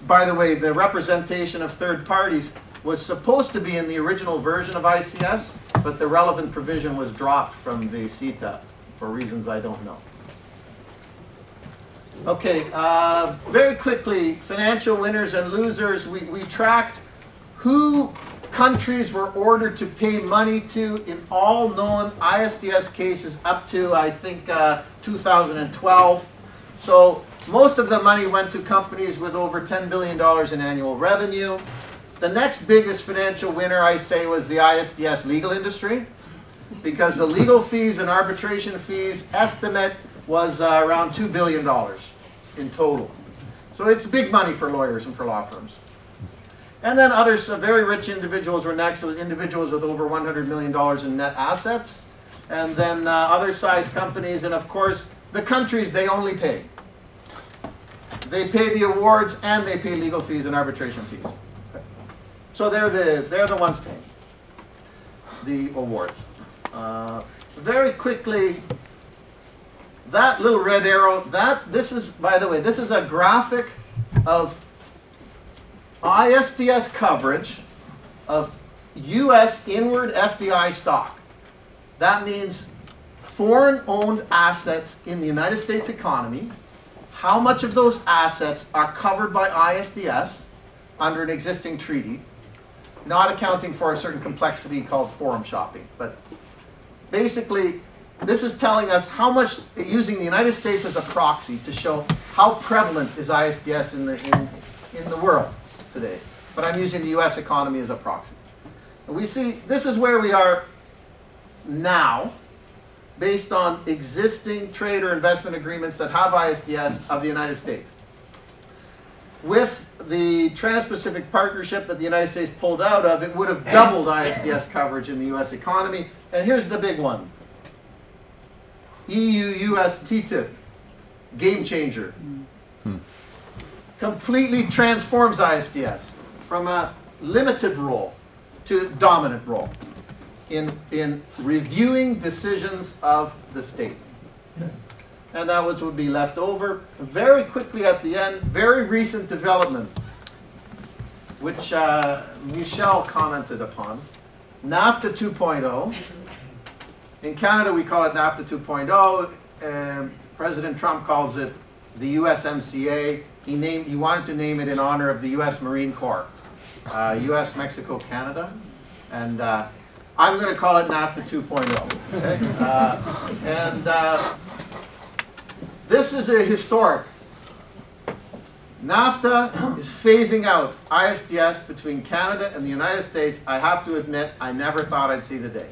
By the way, the representation of third parties was supposed to be in the original version of ICS, but the relevant provision was dropped from the CETA for reasons I don't know. Okay, very quickly, financial winners and losers. We tracked who countries were ordered to pay money to in all known ISDS cases up to, I think, 2012. So most of the money went to companies with over $10 billion in annual revenue. The next biggest financial winner, I say, was the ISDS legal industry, because the legal fees and arbitration fees estimate was around $2 billion in total. So it's big money for lawyers and for law firms. And then others, very rich individuals were next, individuals with over $100 million in net assets. And then other size companies, and of course, the countries, they only pay. They pay the awards and they pay legal fees and arbitration fees. So they're the ones paying the awards. Very quickly, that little red arrow, this is, by the way, this is a graphic of ISDS coverage of U.S. inward FDI stock. That means foreign-owned assets in the United States economy, how much of those assets are covered by ISDS under an existing treaty, not accounting for a certain complexity called forum shopping. But basically, this is telling us how much, using the United States as a proxy to show how prevalent is ISDS in the world today. But I'm using the US economy as a proxy. And we see this is where we are now, based on existing trade or investment agreements that have ISDS of the United States. With the Trans-Pacific Partnership that the United States pulled out of, it would have doubled ISDS coverage in the US economy. And here's the big one. EU-US TTIP, game changer. Completely transforms ISDS from a limited role to dominant role in reviewing decisions of the state. And that would be left over. Very quickly at the end, very recent development, which Michel commented upon, NAFTA 2.0. In Canada, we call it NAFTA 2.0. President Trump calls it the USMCA. He wanted to name it in honor of the US Marine Corps, US, Mexico, Canada. And I'm going to call it NAFTA 2.0. Okay? This is a historic NAFTA is phasing out ISDS between Canada and the United States. I have to admit, I never thought I'd see the day.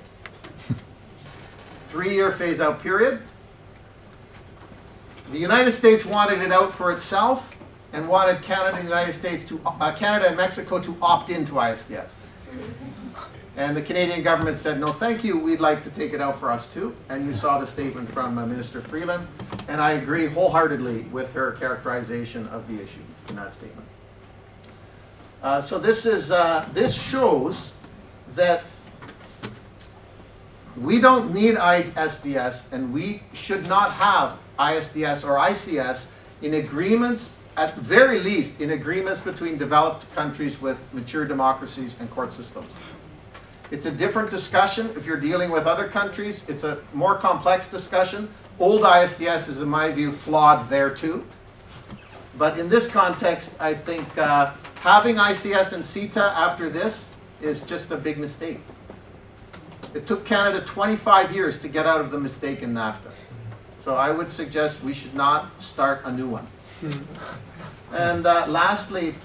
3-year phase-out period. The United States wanted it out for itself and wanted Canada and the United States to, Canada and Mexico to opt into ISDS. And the Canadian government said, no, thank you, we'd like to take it out for us too. And you saw the statement from Minister Freeland, and I agree wholeheartedly with her characterization of the issue in that statement. So this shows that we don't need ISDS, and we should not have ISDS or ICS in agreements, at the very least, in agreements between developed countries with mature democracies and court systems. It's a different discussion if you're dealing with other countries. It's a more complex discussion. Old ISDS is, in my view, flawed there too. But in this context, I think having ICS and CETA after this is just a big mistake. It took Canada 25 years to get out of the mistake in NAFTA. So I would suggest we should not start a new one. And lastly,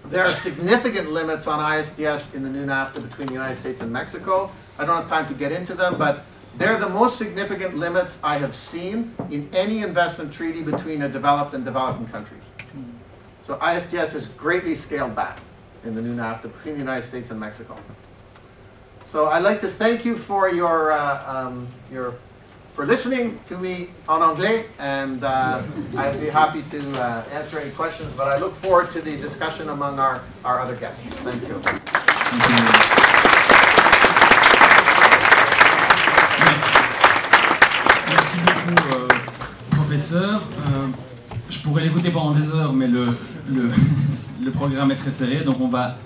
there are significant limits on ISDS in the new NAFTA between the United States and Mexico. I don't have time to get into them, but they're the most significant limits I have seen in any investment treaty between a developed and developing countries. So ISDS is greatly scaled back in the new NAFTA between the United States and Mexico. So I'd like to thank you for for listening to me en anglais, and I'd be happy to answer any questions, but I look forward to the discussion among our other guests. Thank you. Merci beaucoup, professeur. Je pourrais l'écouter pendant des heures, mais le programme est très serré, donc on va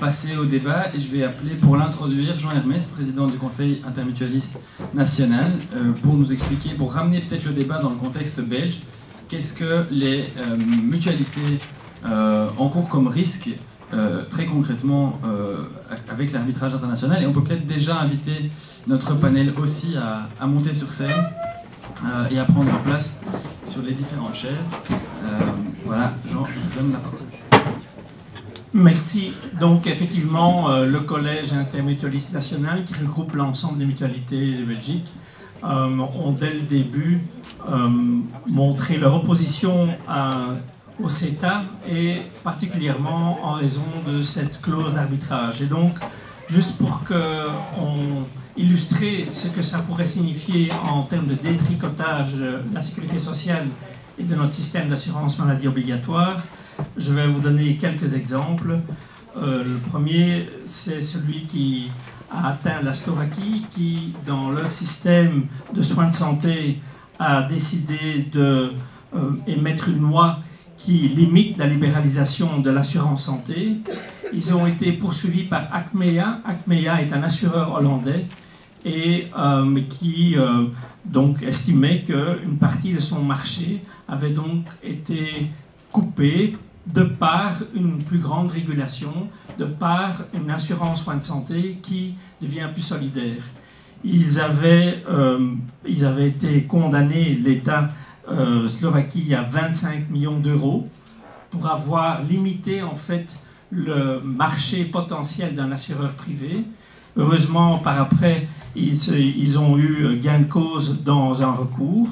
passer au débat, et je vais appeler pour l'introduire Jean Hermès, président du Conseil intermutualiste national, pour nous expliquer, pour ramener peut-être le débat dans le contexte belge, qu'est-ce que les mutualités encourent comme risque très concrètement avec l'arbitrage international. Et on peut peut-être déjà inviter notre panel aussi à monter sur scène et à prendre place sur les différentes chaises. Voilà, Jean, je te donne la parole. Merci. Donc effectivement, le Collège intermutualiste national, qui regroupe l'ensemble des mutualités de Belgique, ont dès le début montré leur opposition au CETA, et particulièrement en raison de cette clause d'arbitrage. Et donc, juste pour illustrer ce que ça pourrait signifier en termes de détricotage de la sécurité sociale et de notre système d'assurance maladie obligatoire, je vais vous donner quelques exemples. Le premier, c'est celui qui a atteint la Slovaquie, qui, dans leur système de soins de santé, a décidé d'émettre une loi qui limite la libéralisation de l'assurance santé. Ils ont été poursuivis par Achmea. Achmea est un assureur hollandais et qui donc estimait qu'une partie de son marché avait donc été coupée de par une plus grande régulation, de par une assurance soins de santé qui devient plus solidaire. Ils avaient été condamnés, l'État Slovaquie, à 25 millions d'euros pour avoir limité en fait le marché potentiel d'un assureur privé. Heureusement, par après, ils ont eu gain de cause dans un recours.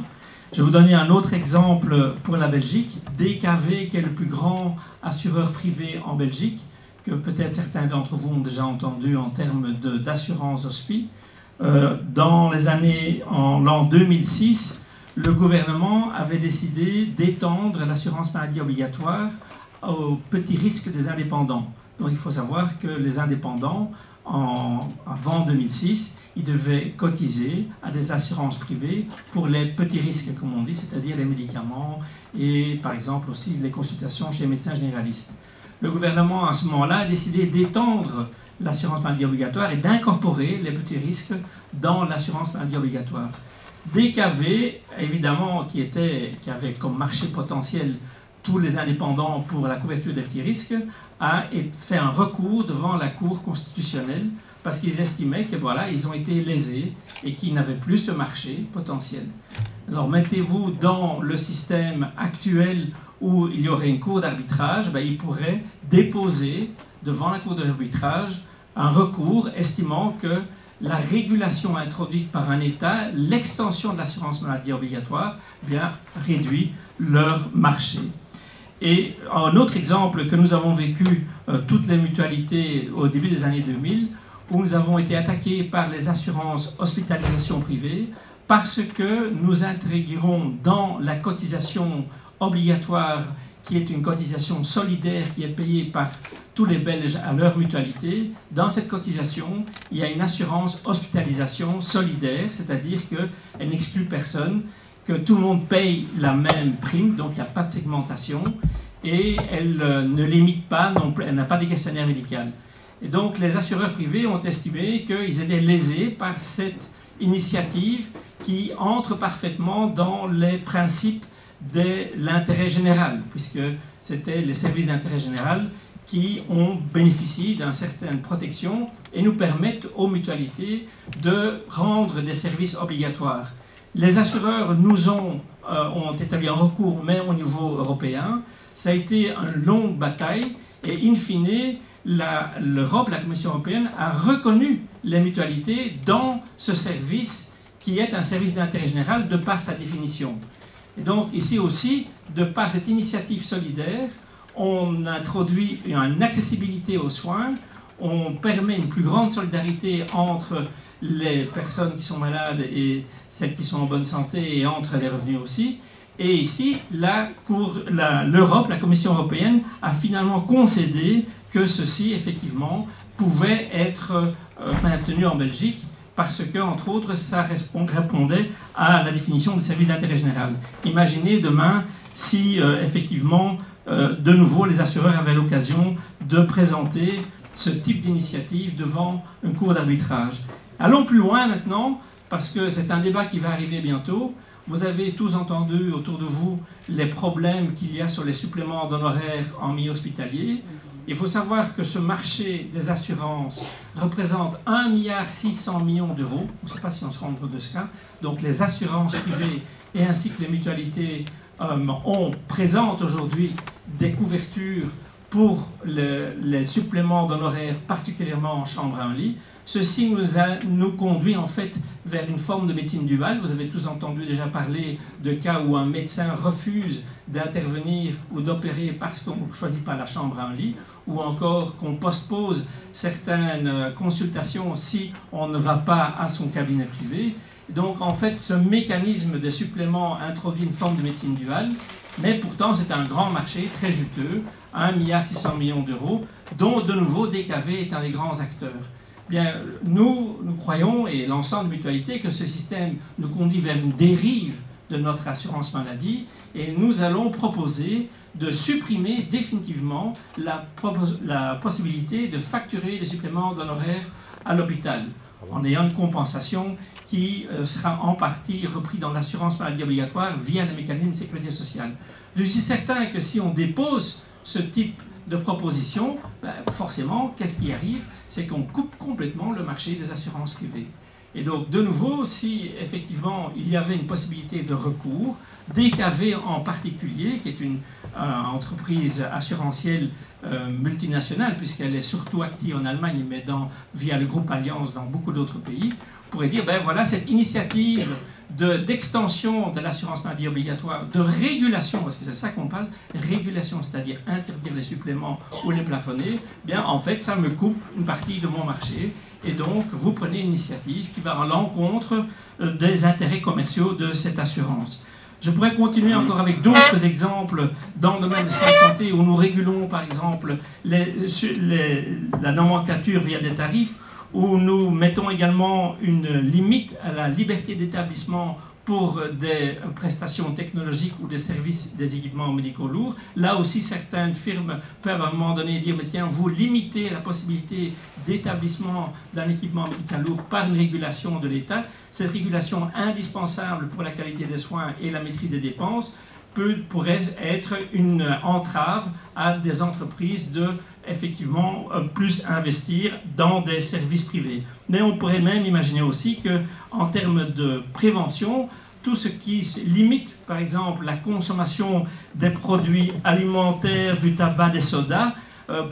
Je vais vous donner un autre exemple pour la Belgique. DKV, qui est le plus grand assureur privé en Belgique, que peut-être certains d'entre vous ont déjà entendu en termes d'assurance hospi. Dans les années, en l'an 2006, le gouvernement avait décidé d'étendre l'assurance maladie obligatoire aux petits risques des indépendants. Donc il faut savoir que les indépendants, avant 2006, ils devaient cotiser à des assurances privées pour les petits risques, comme on dit, c'est-à-dire les médicaments et par exemple aussi les consultations chez les médecins généralistes. Le gouvernement, à ce moment-là, a décidé d'étendre l'assurance maladie obligatoire et d'incorporer les petits risques dans l'assurance maladie obligatoire. DKV, évidemment, qui avait comme marché potentiel tous les indépendants pour la couverture des petits risques, a fait un recours devant la Cour constitutionnelle parce qu'ils estimaient que voilà, ils ont été lésés et qu'ils n'avaient plus ce marché potentiel. Alors mettez-vous dans le système actuel où il y aurait une cour d'arbitrage, ben, ils pourraient déposer devant la cour d'arbitrage un recours estimant que la régulation introduite par un État, l'extension de l'assurance maladie obligatoire, bien, réduit leur marché. Et un autre exemple que nous avons vécu, toutes les mutualités au début des années 2000, où nous avons été attaqués par les assurances hospitalisation privée, parce que nous intégrons dans la cotisation obligatoire, qui est une cotisation solidaire qui est payée par tous les Belges à leur mutualité. Dans cette cotisation, il y a une assurance hospitalisation solidaire, c'est-à-dire qu'elle n'exclut personne, que tout le monde paye la même prime, donc il n'y a pas de segmentation, et elle ne limite pas, non plus, elle n'a pas de questionnaire médical. Et donc les assureurs privés ont estimé qu'ils étaient lésés par cette initiative qui entre parfaitement dans les principes de l'intérêt général, puisque c'était les services d'intérêt général qui ont bénéficié d'une certaine protection et nous permettent aux mutualités de rendre des services obligatoires. Les assureurs nous ont établi un recours, mais au niveau européen. Ça a été une longue bataille et in fine, l'Europe, la Commission européenne, a reconnu les mutualités dans ce service qui est un service d'intérêt général de par sa définition. Et donc ici aussi, de par cette initiative solidaire, on introduit une accessibilité aux soins, on permet une plus grande solidarité entre les personnes qui sont malades et celles qui sont en bonne santé et entre les revenus aussi. Et ici, l'Europe, la Commission européenne, a finalement concédé que ceci, effectivement, pouvait être maintenu en Belgique parce que, entre autres, ça répondait à la définition du service d'intérêt général. Imaginez demain si, effectivement, de nouveau, les assureurs avaient l'occasion de présenter ce type d'initiative devant une cour d'arbitrage. Allons plus loin maintenant, parce que c'est un débat qui va arriver bientôt. Vous avez tous entendu autour de vous les problèmes qu'il y a sur les suppléments d'honoraires en milieu hospitalier. Il faut savoir que ce marché des assurances représente 1,6 milliard d'euros. On ne sait pas si on se rend compte de ce cas. Donc les assurances privées et ainsi que les mutualités présentent aujourd'hui des couvertures pour les suppléments d'honoraires, particulièrement en chambre à un lit. Ceci nous conduit en fait vers une forme de médecine duale. Vous avez tous entendu déjà parler de cas où un médecin refuse d'intervenir ou d'opérer parce qu'on ne choisit pas la chambre à un lit, ou encore qu'on postpose certaines consultations si on ne va pas à son cabinet privé. Donc en fait, ce mécanisme de supplément introduit une forme de médecine duale, mais pourtant c'est un grand marché très juteux, 1,6 milliard d'euros, dont de nouveau DKV est un des grands acteurs. Bien, nous croyons, et l'ensemble de mutualités, que ce système nous conduit vers une dérive de notre assurance maladie et nous allons proposer de supprimer définitivement la possibilité de facturer des suppléments d'honoraires à l'hôpital en ayant une compensation qui sera en partie reprise dans l'assurance maladie obligatoire via le mécanisme de sécurité sociale. Je suis certain que si on dépose ce type de proposition, forcément, qu'est-ce qui arrive? C'est qu'on coupe complètement le marché des assurances privées. Et donc, de nouveau, si effectivement il y avait une possibilité de recours, DKV en particulier, qui est une entreprise assurantielle multinationale, puisqu'elle est surtout active en Allemagne, mais via le groupe Allianz dans beaucoup d'autres pays, pourrait dire, ben voilà, cette initiative d'extension de l'assurance maladie obligatoire, de régulation, parce que c'est ça qu'on parle, régulation, c'est-à-dire interdire les suppléments ou les plafonner, bien en fait ça me coupe une partie de mon marché et donc vous prenez une initiative qui va à l'encontre des intérêts commerciaux de cette assurance. Je pourrais continuer encore avec d'autres exemples dans le domaine des soins de santé où nous régulons par exemple la nomenclature via des tarifs, où nous mettons également une limite à la liberté d'établissement pour des prestations technologiques ou des services des équipements médicaux lourds. Là aussi, certaines firmes peuvent à un moment donné dire mais tiens, vous limitez la possibilité d'établissement d'un équipement médical lourd par une régulation de l'État. Cette régulation indispensable pour la qualité des soins et la maîtrise des dépenses pourrait être une entrave à des entreprises de effectivement plus investir dans des services privés. Mais on pourrait même imaginer aussi que, en termes de prévention, tout ce qui limite, par exemple, la consommation des produits alimentaires, du tabac, des sodas,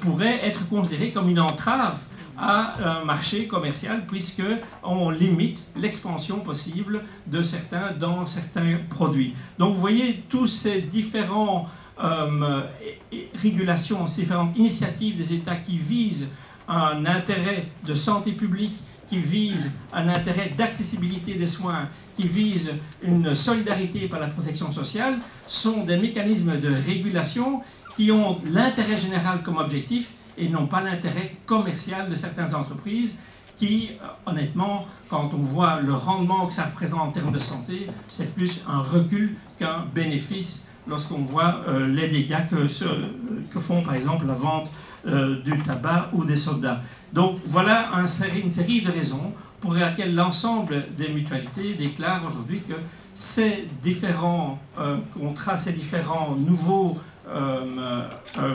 pourrait être considéré comme une entrave à un marché commercial, puisqu'on limite l'expansion possible de certains dans certains produits. Donc vous voyez tous ces différents régulations, ces différentes initiatives des États qui visent un intérêt de santé publique, qui visent un intérêt d'accessibilité des soins, qui visent une solidarité par la protection sociale, sont des mécanismes de régulation qui ont l'intérêt général comme objectif et non pas l'intérêt commercial de certaines entreprises qui, honnêtement, quand on voit le rendement que ça représente en termes de santé, c'est plus un recul qu'un bénéfice lorsqu'on voit les dégâts que font, par exemple, la vente du tabac ou des sodas. Donc voilà une série de raisons pour lesquelles l'ensemble des mutualités déclarent aujourd'hui que ces différents contrats, ces différents nouveaux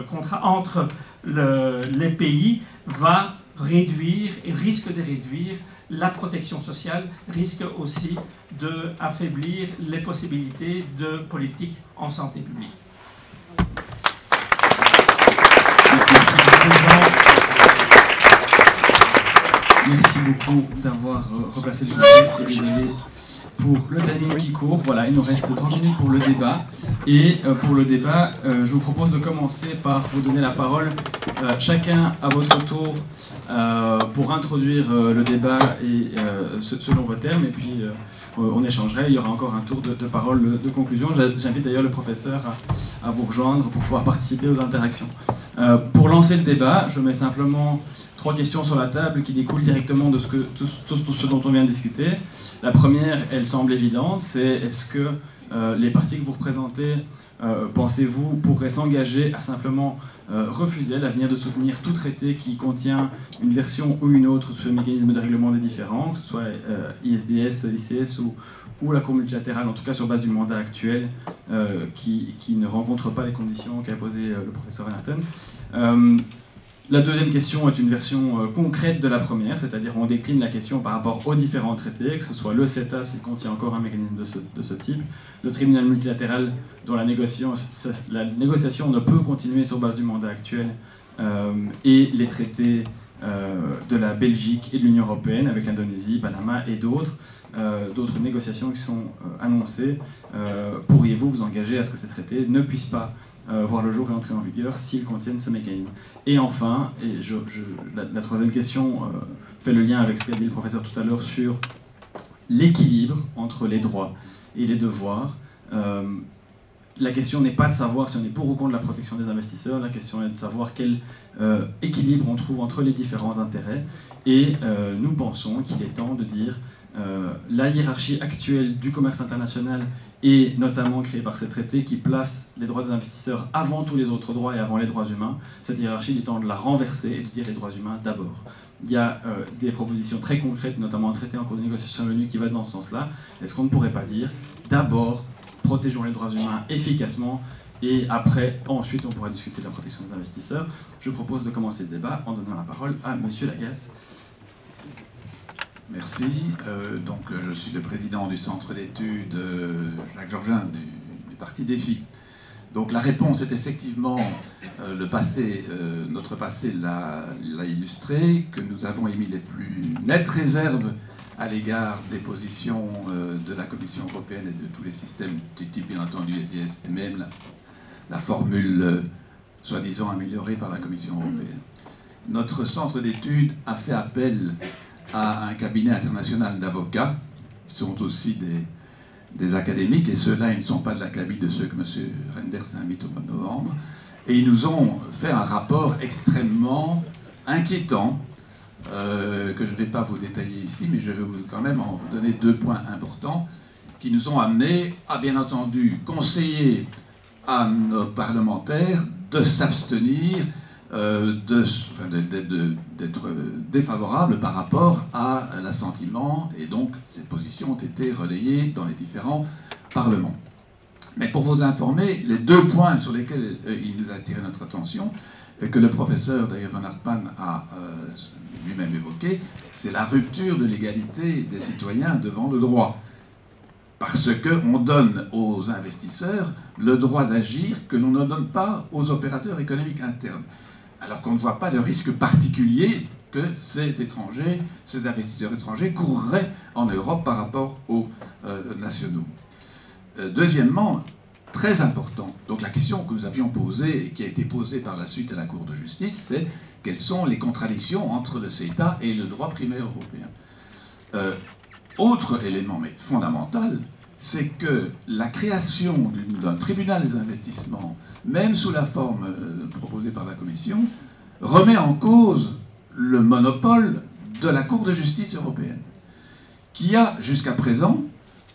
contrats entre les pays va réduire et risque de réduire la protection sociale, risque aussi d'affaiblir les possibilités de politique en santé publique. Merci beaucoup, Jean. Merci beaucoup d'avoir replacé le contexte et désolé pour le timing qui court. Voilà, il nous reste 30 minutes pour le débat. Et pour le débat, je vous propose de commencer par vous donner la parole, chacun à votre tour, pour introduire le débat et selon vos termes. Et puis, on échangerait. Il y aura encore un tour de parole de conclusion. J'invite d'ailleurs le professeur à vous rejoindre pour pouvoir participer aux interactions. Pour lancer le débat, je mets simplement 3 questions sur la table qui découlent directement de tout ce dont on vient de discuter. La première, elle semble évidente, c'est est-ce que les partis que vous représentez, pensez-vous, pourraient s'engager à simplement refuser à l'avenir de soutenir tout traité qui contient une version ou une autre de ce mécanisme de règlement des différends, que ce soit ISDS, ICS ou l'accord multilatéral, en tout cas sur base du mandat actuel, qui ne rencontre pas les conditions qu'a posé le professeur Van Harten. La deuxième question est une version concrète de la première, c'est-à-dire on décline la question par rapport aux différents traités, que ce soit le CETA s'il contient encore un mécanisme de ce type, le tribunal multilatéral dont la négociation ne peut continuer sur base du mandat actuel, et les traités de la Belgique et de l'Union européenne avec l'Indonésie, Panama et d'autres négociations qui sont annoncées. Pourriez-vous vous engager à ce que ces traités ne puissent pas voir le jour et entrer en vigueur s'ils contiennent ce mécanisme? Et enfin, la troisième question fait le lien avec ce qu'a dit le professeur tout à l'heure sur l'équilibre entre les droits et les devoirs. La question n'est pas de savoir si on est pour ou contre la protection des investisseurs, la question est de savoir quel équilibre on trouve entre les différents intérêts. Et nous pensons qu'il est temps de dire la hiérarchie actuelle du commerce international et notamment créée par ces traités qui placent les droits des investisseurs avant tous les autres droits et avant les droits humains, cette hiérarchie, il est temps de la renverser et de dire les droits humains d'abord. Il y a des propositions très concrètes, notamment un traité en cours de négociation à l'ONU qui va dans ce sens-là. Est-ce qu'on ne pourrait pas dire d'abord protégeons les droits humains efficacement et ensuite on pourra discuter de la protection des investisseurs? Je propose de commencer le débat en donnant la parole à Monsieur Lagasse. Merci. Je suis le président du centre d'études Jacques Georgin du parti Défi. Donc la réponse est effectivement le passé, notre passé l'a illustré, que nous avons émis les plus nettes réserves à l'égard des positions de la Commission européenne et de tous les systèmes, type bien entendu SIS, et même la formule soi-disant améliorée par la Commission européenne. Notre centre d'études a fait appel à un cabinet international d'avocats, qui sont aussi des académiques, et ceux-là, ils ne sont pas de l'acabit de ceux que M. Renders invite au mois de novembre, et ils nous ont fait un rapport extrêmement inquiétant, que je ne vais pas vous détailler ici, mais je vais quand même vous donner 2 points importants qui nous ont amenés à, bien entendu, conseiller à nos parlementaires de s'abstenir, d'être défavorables par rapport à l'assentiment, et donc ces positions ont été relayées dans les différents parlements. Mais pour vous informer, les 2 points sur lesquels il nous a attiré notre attention, et que le professeur d'ailleurs Van Hartman a lui-même évoqué, c'est la rupture de l'égalité des citoyens devant le droit. Parce qu'on donne aux investisseurs le droit d'agir que l'on ne donne pas aux opérateurs économiques internes. Alors qu'on ne voit pas de risque particulier que ces étrangers, ces investisseurs étrangers courraient en Europe par rapport aux nationaux. Deuxièmement, très important, donc la question que nous avions posée et qui a été posée par la suite à la Cour de justice, c'est quelles sont les contradictions entre le CETA et le droit primaire européen. Autre élément, mais fondamental, c'est que la création d'un tribunal des investissements, même sous la forme proposée par la Commission, remet en cause le monopole de la Cour de justice européenne, qui a jusqu'à présent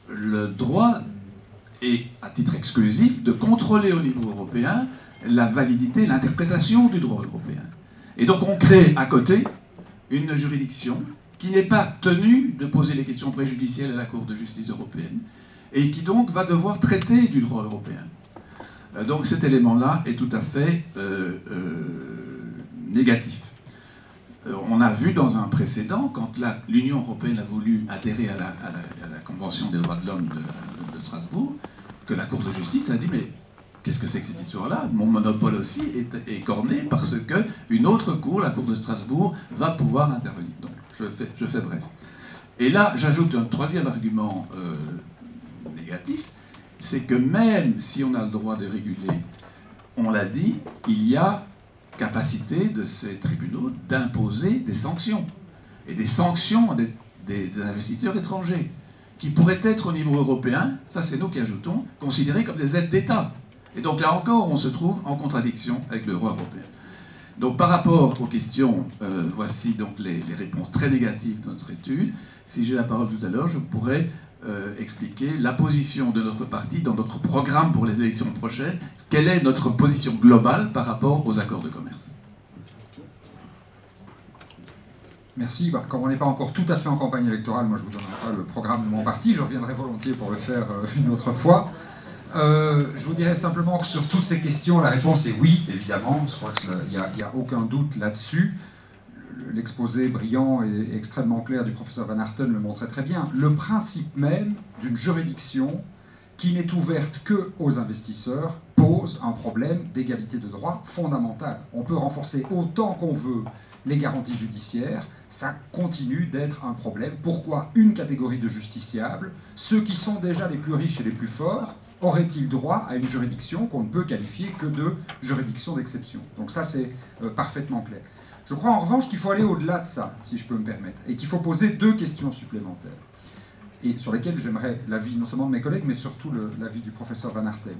le droit, et à titre exclusif, de contrôler au niveau européen la validité, l'interprétation du droit européen. Et donc on crée à côté une juridiction qui n'est pas tenue de poser les questions préjudicielles à la Cour de justice européenne, et qui donc va devoir traiter du droit européen. Donc cet élément-là est tout à fait négatif. On a vu dans un précédent, quand l'Union européenne a voulu adhérer à la Convention des droits de l'homme de Strasbourg, que la Cour de justice a dit « mais qu'est-ce que c'est que cette histoire-là? Mon monopole aussi est corné parce qu'une autre cour, la Cour de Strasbourg, va pouvoir intervenir. » Donc je fais bref. Et là, j'ajoute un troisième argument négatif, c'est que même si on a le droit de réguler, on l'a dit, il y a capacité de ces tribunaux d'imposer des sanctions. Et des sanctions des investisseurs étrangers, qui pourraient être au niveau européen, ça c'est nous qui ajoutons, considérées comme des aides d'État. Et donc là encore, on se trouve en contradiction avec le droit européen. Donc par rapport aux questions, voici donc les réponses très négatives de notre étude. Si j'ai la parole tout à l'heure, je pourrais expliquer la position de notre parti dans notre programme pour les élections prochaines. Quelle est notre position globale par rapport aux accords de commerce? Merci. Comme on n'est pas encore tout à fait en campagne électorale, moi je ne vous donnerai pas le programme de mon parti, je reviendrai volontiers pour le faire une autre fois. Je vous dirais simplement que sur toutes ces questions, la réponse est oui, évidemment. Je crois qu'il n'y a aucun doute là-dessus. L'exposé brillant et extrêmement clair du professeur Van Harten le montrait très bien. Le principe même d'une juridiction qui n'est ouverte que aux investisseurs pose un problème d'égalité de droit fondamental. On peut renforcer autant qu'on veut les garanties judiciaires, ça continue d'être un problème. Pourquoi une catégorie de justiciables, ceux qui sont déjà les plus riches et les plus forts, auraient-ils droit à une juridiction qu'on ne peut qualifier que de juridiction d'exception? Donc ça, c'est parfaitement clair. Je crois en revanche qu'il faut aller au-delà de ça, si je peux me permettre, et qu'il faut poser 2 questions supplémentaires, et sur lesquelles j'aimerais l'avis non seulement de mes collègues, mais surtout l'avis du professeur Van Harten.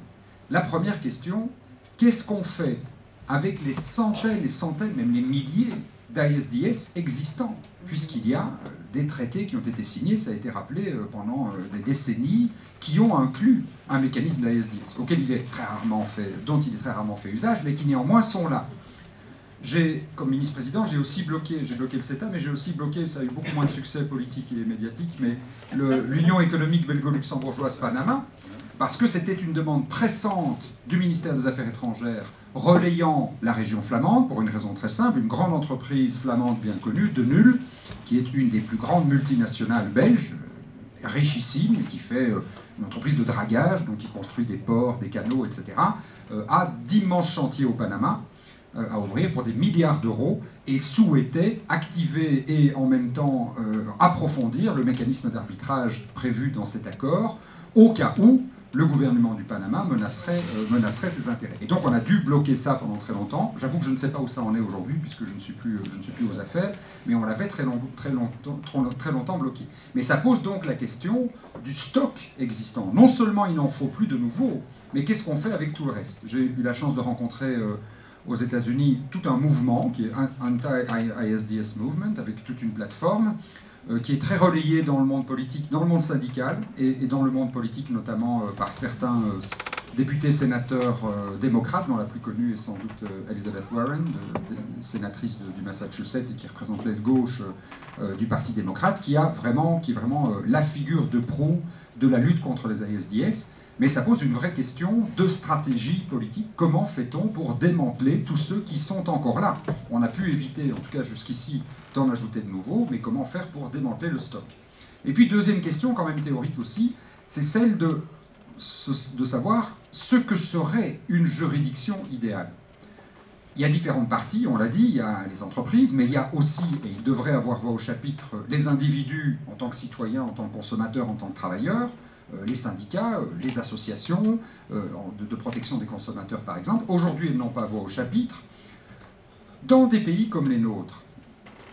La première question, qu'est-ce qu'on fait avec les centaines et centaines, même les milliers d'ISDS existants, puisqu'il y a des traités qui ont été signés, ça a été rappelé pendant des décennies, qui ont inclus un mécanisme d'ISDS, dont il est très rarement fait usage, mais qui néanmoins sont là. Comme ministre-président, j'ai bloqué le CETA, mais j'ai aussi bloqué, ça a eu beaucoup moins de succès politique et médiatique, mais l'Union économique belgo-luxembourgeoise Panama, parce que c'était une demande pressante du ministère des Affaires étrangères relayant la région flamande, pour une raison très simple, une grande entreprise flamande bien connue, De Nul, qui est une des plus grandes multinationales belges, richissime, qui fait une entreprise de dragage, donc qui construit des ports, des canaux, etc., a d'immenses chantiers au Panama, à ouvrir pour des milliards d'euros, et souhaitait activer et en même temps approfondir le mécanisme d'arbitrage prévu dans cet accord, au cas où le gouvernement du Panama menacerait ses intérêts. Et donc on a dû bloquer ça pendant très longtemps. J'avoue que je ne sais pas où ça en est aujourd'hui, puisque je ne suis plus aux affaires, mais on l'avait très longtemps bloqué. Mais ça pose donc la question du stock existant. Non seulement il n'en faut plus de nouveau, mais qu'est-ce qu'on fait avec tout le reste? J'ai eu la chance de rencontrer aux États-Unis tout un mouvement qui est Anti-ISDS Movement, avec toute une plateforme qui est très relayée dans le monde politique, dans le monde syndical et dans le monde politique notamment par certains députés, sénateurs démocrates, dont la plus connue est sans doute Elizabeth Warren, sénatrice du Massachusetts et qui représente l'aile gauche du Parti démocrate, qui est vraiment la figure de proue de la lutte contre les ISDS. mais ça pose une vraie question de stratégie politique. Comment fait-on pour démanteler tous ceux qui sont encore là? On a pu éviter, en tout cas jusqu'ici, d'en ajouter de nouveaux, mais comment faire pour démanteler le stock? Et puis deuxième question, quand même théorique aussi, c'est celle de savoir ce que serait une juridiction idéale. Il y a différentes parties, on l'a dit, il y a les entreprises, mais il y a aussi, et il devrait avoir voix au chapitre, les individus en tant que citoyens, en tant que consommateurs, en tant que travailleurs, les syndicats, les associations de protection des consommateurs par exemple. Aujourd'hui, elles n'ont pas voix au chapitre. Dans des pays comme les nôtres,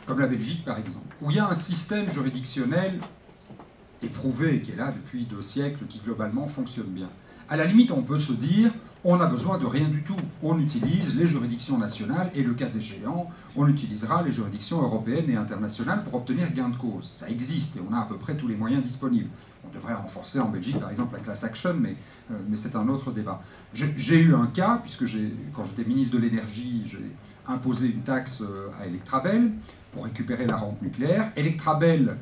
comme la Belgique par exemple, où il y a un système juridictionnel éprouvé, qui est là depuis 2 siècles, qui globalement fonctionne bien. À la limite, on peut se dire, on n'a besoin de rien du tout. On utilise les juridictions nationales et le cas échéant, on utilisera les juridictions européennes et internationales pour obtenir gain de cause. Ça existe et on a à peu près tous les moyens disponibles. On devrait renforcer en Belgique, par exemple, la class action, mais c'est un autre débat. J'ai eu un cas, puisque quand j'étais ministre de l'énergie, j'ai imposé une taxe à Electrabel pour récupérer la rente nucléaire. Electrabel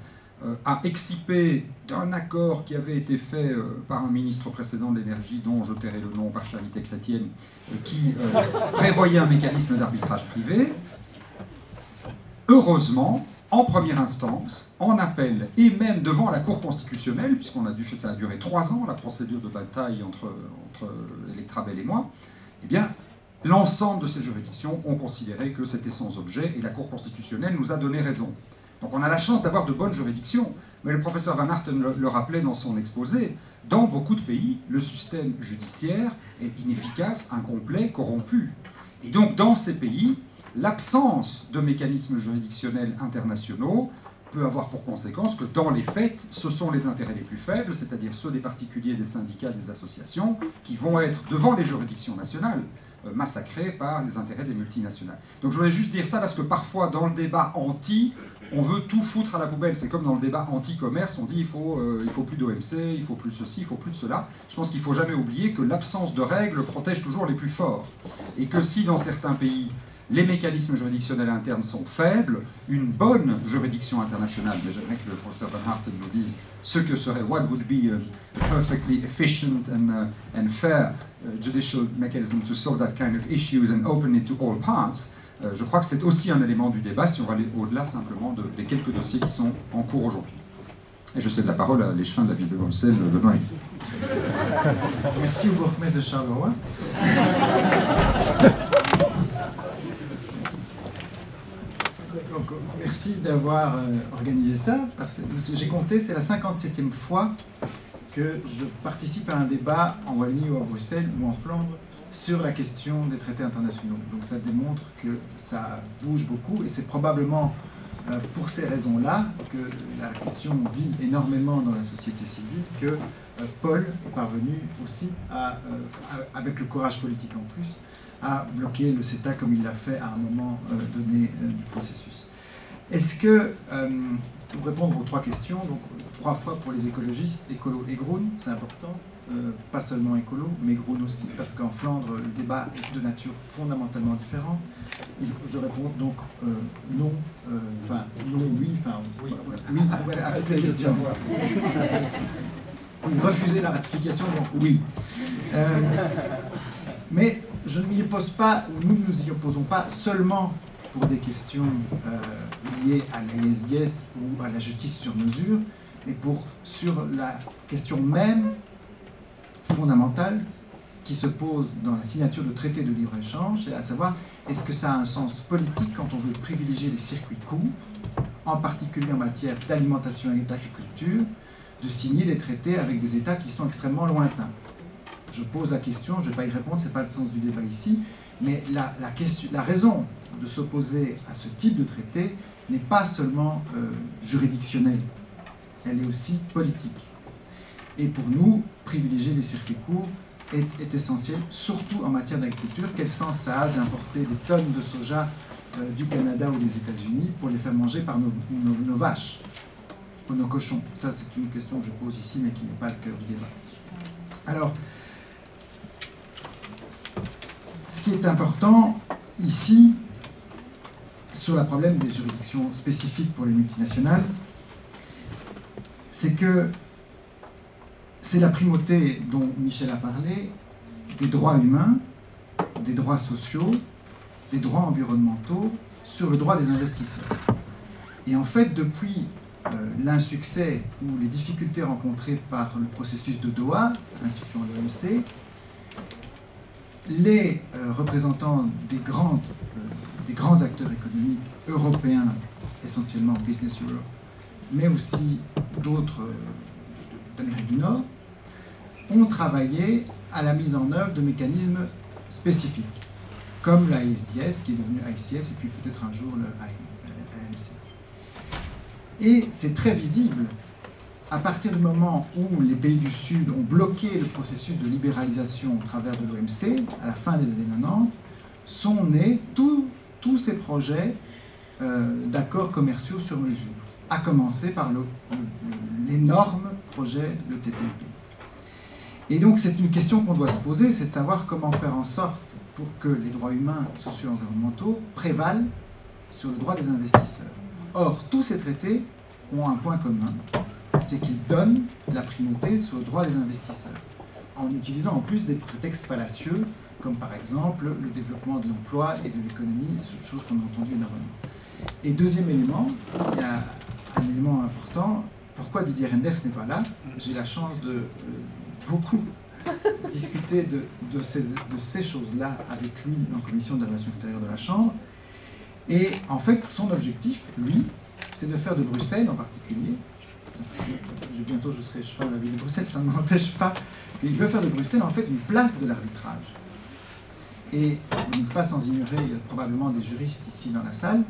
a excipé d'un accord qui avait été fait par un ministre précédent de l'énergie, dont je tairai le nom par charité chrétienne, qui prévoyait un mécanisme d'arbitrage privé. Heureusement, en première instance, en appel, et même devant la Cour constitutionnelle, ça a duré 3 ans, la procédure de bataille entre Electrabel et moi, eh bien, l'ensemble de ces juridictions ont considéré que c'était sans objet, et la Cour constitutionnelle nous a donné raison. Donc on a la chance d'avoir de bonnes juridictions, mais le professeur Van Harten le rappelait dans son exposé, dans beaucoup de pays, le système judiciaire est inefficace, incomplet, corrompu. Et donc dans ces pays, l'absence de mécanismes juridictionnels internationaux peut avoir pour conséquence que dans les faits, ce sont les intérêts les plus faibles, c'est-à-dire ceux des particuliers, des syndicats, des associations, qui vont être devant les juridictions nationales, massacrés par les intérêts des multinationales. Donc je voulais juste dire ça parce que parfois dans le débat anti, on veut tout foutre à la poubelle. C'est comme dans le débat anti-commerce, on dit il faut plus d'OMC, il faut plus ceci, il faut plus de cela. Je pense qu'il ne faut jamais oublier que l'absence de règles protège toujours les plus forts. Et que si dans certains pays, les mécanismes juridictionnels internes sont faibles, une bonne juridiction internationale, mais j'aimerais que le professeur Van Harten nous dise ce que serait what would be a perfectly efficient and fair judicial mechanism to solve that kind of issues and open it to all parts. Je crois que c'est aussi un élément du débat si on va aller au-delà simplement des quelques dossiers qui sont en cours aujourd'hui. Et je cède la parole à l'échevin de la ville de Bruxelles, Benoît Edith. Merci au bourgmestre de Charleroi. Merci d'avoir organisé ça. J'ai compté, c'est la 57e fois que je participe à un débat en Wallonie ou à Bruxelles ou en Flandre sur la question des traités internationaux. Donc ça démontre que ça bouge beaucoup et c'est probablement pour ces raisons-là que la question vit énormément dans la société civile, que Paul est parvenu aussi, avec le courage politique en plus, à bloquer le CETA comme il l'a fait à un moment donné du processus. Est-ce que, pour répondre aux 3 questions, donc 3 fois pour les écologistes, écolo et Groen, c'est important, pas seulement écolo, mais Groen aussi, parce qu'en Flandre, le débat est de nature fondamentalement différente. Je réponds donc non, non, oui, oui, à toutes les questions. Oui, refuser la ratification, donc oui. Mais je ne m'y oppose pas, ou nous ne nous y opposons pas seulement pour des questions liées à l'ISDS ou à la justice sur mesure, mais sur la question même fondamentale qui se pose dans la signature de traités de libre-échange, à savoir, est-ce que ça a un sens politique quand on veut privilégier les circuits courts, en particulier en matière d'alimentation et d'agriculture, de signer des traités avec des États qui sont extrêmement lointains? Je pose la question, je ne vais pas y répondre, ce n'est pas le sens du débat ici, mais la raison de s'opposer à ce type de traité n'est pas seulement juridictionnelle, elle est aussi politique. Et pour nous, privilégier les circuits courts est essentiel, surtout en matière d'agriculture. Quel sens ça a d'importer des tonnes de soja du Canada ou des États-Unis pour les faire manger par nos vaches ou nos cochons? Ça, c'est une question que je pose ici, mais qui n'est pas le cœur du débat. Alors, ce qui est important ici, sur le problème des juridictions spécifiques pour les multinationales, c'est que c'est la primauté dont Michel a parlé, des droits humains, des droits sociaux, des droits environnementaux sur le droit des investisseurs. Et en fait, depuis l'insuccès ou les difficultés rencontrées par le processus de Doha, instituant l'OMC, les représentants des grands acteurs économiques européens, essentiellement Business Europe, mais aussi d'autres d'Amérique du Nord, ont travaillé à la mise en œuvre de mécanismes spécifiques, comme la ISDS, qui est devenue ICS, et puis peut-être un jour le AMC. Et c'est très visible, à partir du moment où les pays du Sud ont bloqué le processus de libéralisation au travers de l'OMC, à la fin des années 90, sont nés tous ces projets d'accords commerciaux sur mesure, à commencer par l'énorme projet de TTIP. Et donc c'est une question qu'on doit se poser, c'est de savoir comment faire en sorte pour que les droits humains, sociaux et environnementaux prévalent sur le droit des investisseurs. Or, tous ces traités ont un point commun, c'est qu'ils donnent la primauté sur le droit des investisseurs, en utilisant en plus des prétextes fallacieux, comme par exemple le développement de l'emploi et de l'économie, chose qu'on a entendu énormément. Et deuxième élément, il y a un élément important, pourquoi Didier Reynders n'est pas là? J'ai la chance de beaucoup discuter de ces choses-là avec lui en commission de la relation extérieure de la Chambre. Et en fait, son objectif, lui, c'est de faire de Bruxelles en particulier, bientôt je serai chef de la ville de Bruxelles, ça ne m'empêche pas qu'il veut faire de Bruxelles en fait une place de l'arbitrage. Et vous n'êtes pas sans ignorer, il y a probablement des juristes ici dans la salle,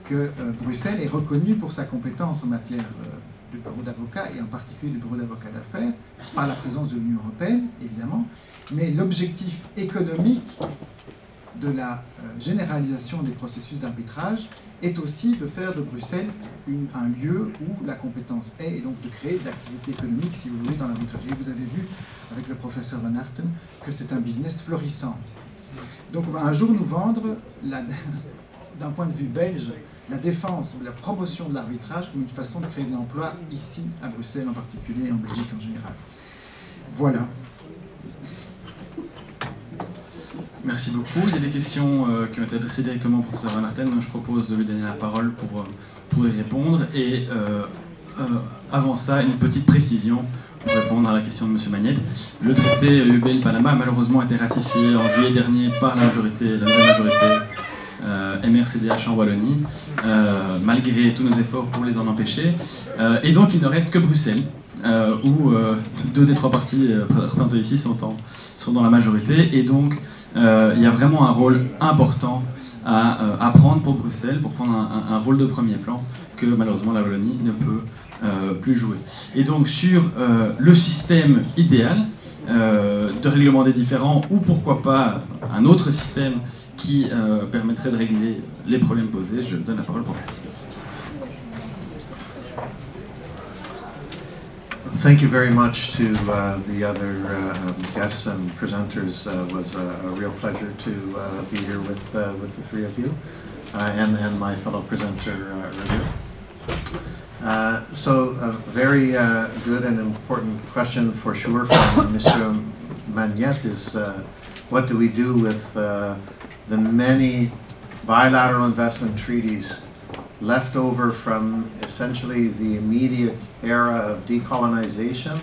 que Bruxelles est reconnue pour sa compétence en matière du bureau d'avocats, et en particulier du bureau d'avocats d'affaires, par la présence de l'Union européenne, évidemment. Mais l'objectif économique de la généralisation des processus d'arbitrage est aussi de faire de Bruxelles un lieu où la compétence est, et donc de créer de l'activité économique, si vous voulez, dans l'arbitrage. Et vous avez vu, avec le professeur Van Harten, que c'est un business florissant. Donc on va un jour nous vendre, d'un point de vue belge, la défense ou la promotion de l'arbitrage comme une façon de créer de l'emploi ici, à Bruxelles en particulier, et en Belgique en général. Voilà. Merci beaucoup. Il y a des questions qui ont été adressées directement au professeur Van Harten, donc je propose de lui donner la parole pour y répondre. Et avant ça, une petite précision pour répondre à la question de M. Magnette. Le traité UBL-Panama a malheureusement été ratifié en juillet dernier par la nouvelle majorité MRCDH en Wallonie, malgré tous nos efforts pour les en empêcher. Et donc il ne reste que Bruxelles, où 2 des 3 partis représentées ici sont dans la majorité. Et donc il y a vraiment un rôle important à prendre pour Bruxelles, pour prendre un rôle de premier plan que malheureusement la Wallonie ne peut plus jouer. Et donc sur le système idéal de règlement des différends, ou pourquoi pas un autre système qui permettrait de régler les problèmes posés, je donne la parole pour ça. Thank you very much to the other guests and presenters. It was a real pleasure to be here with the 3 of you and my fellow presenter, Revere. So a very good and important question for sure from Mr. Magnette is what do we do with the many bilateral investment treaties left over from essentially the immediate era of decolonization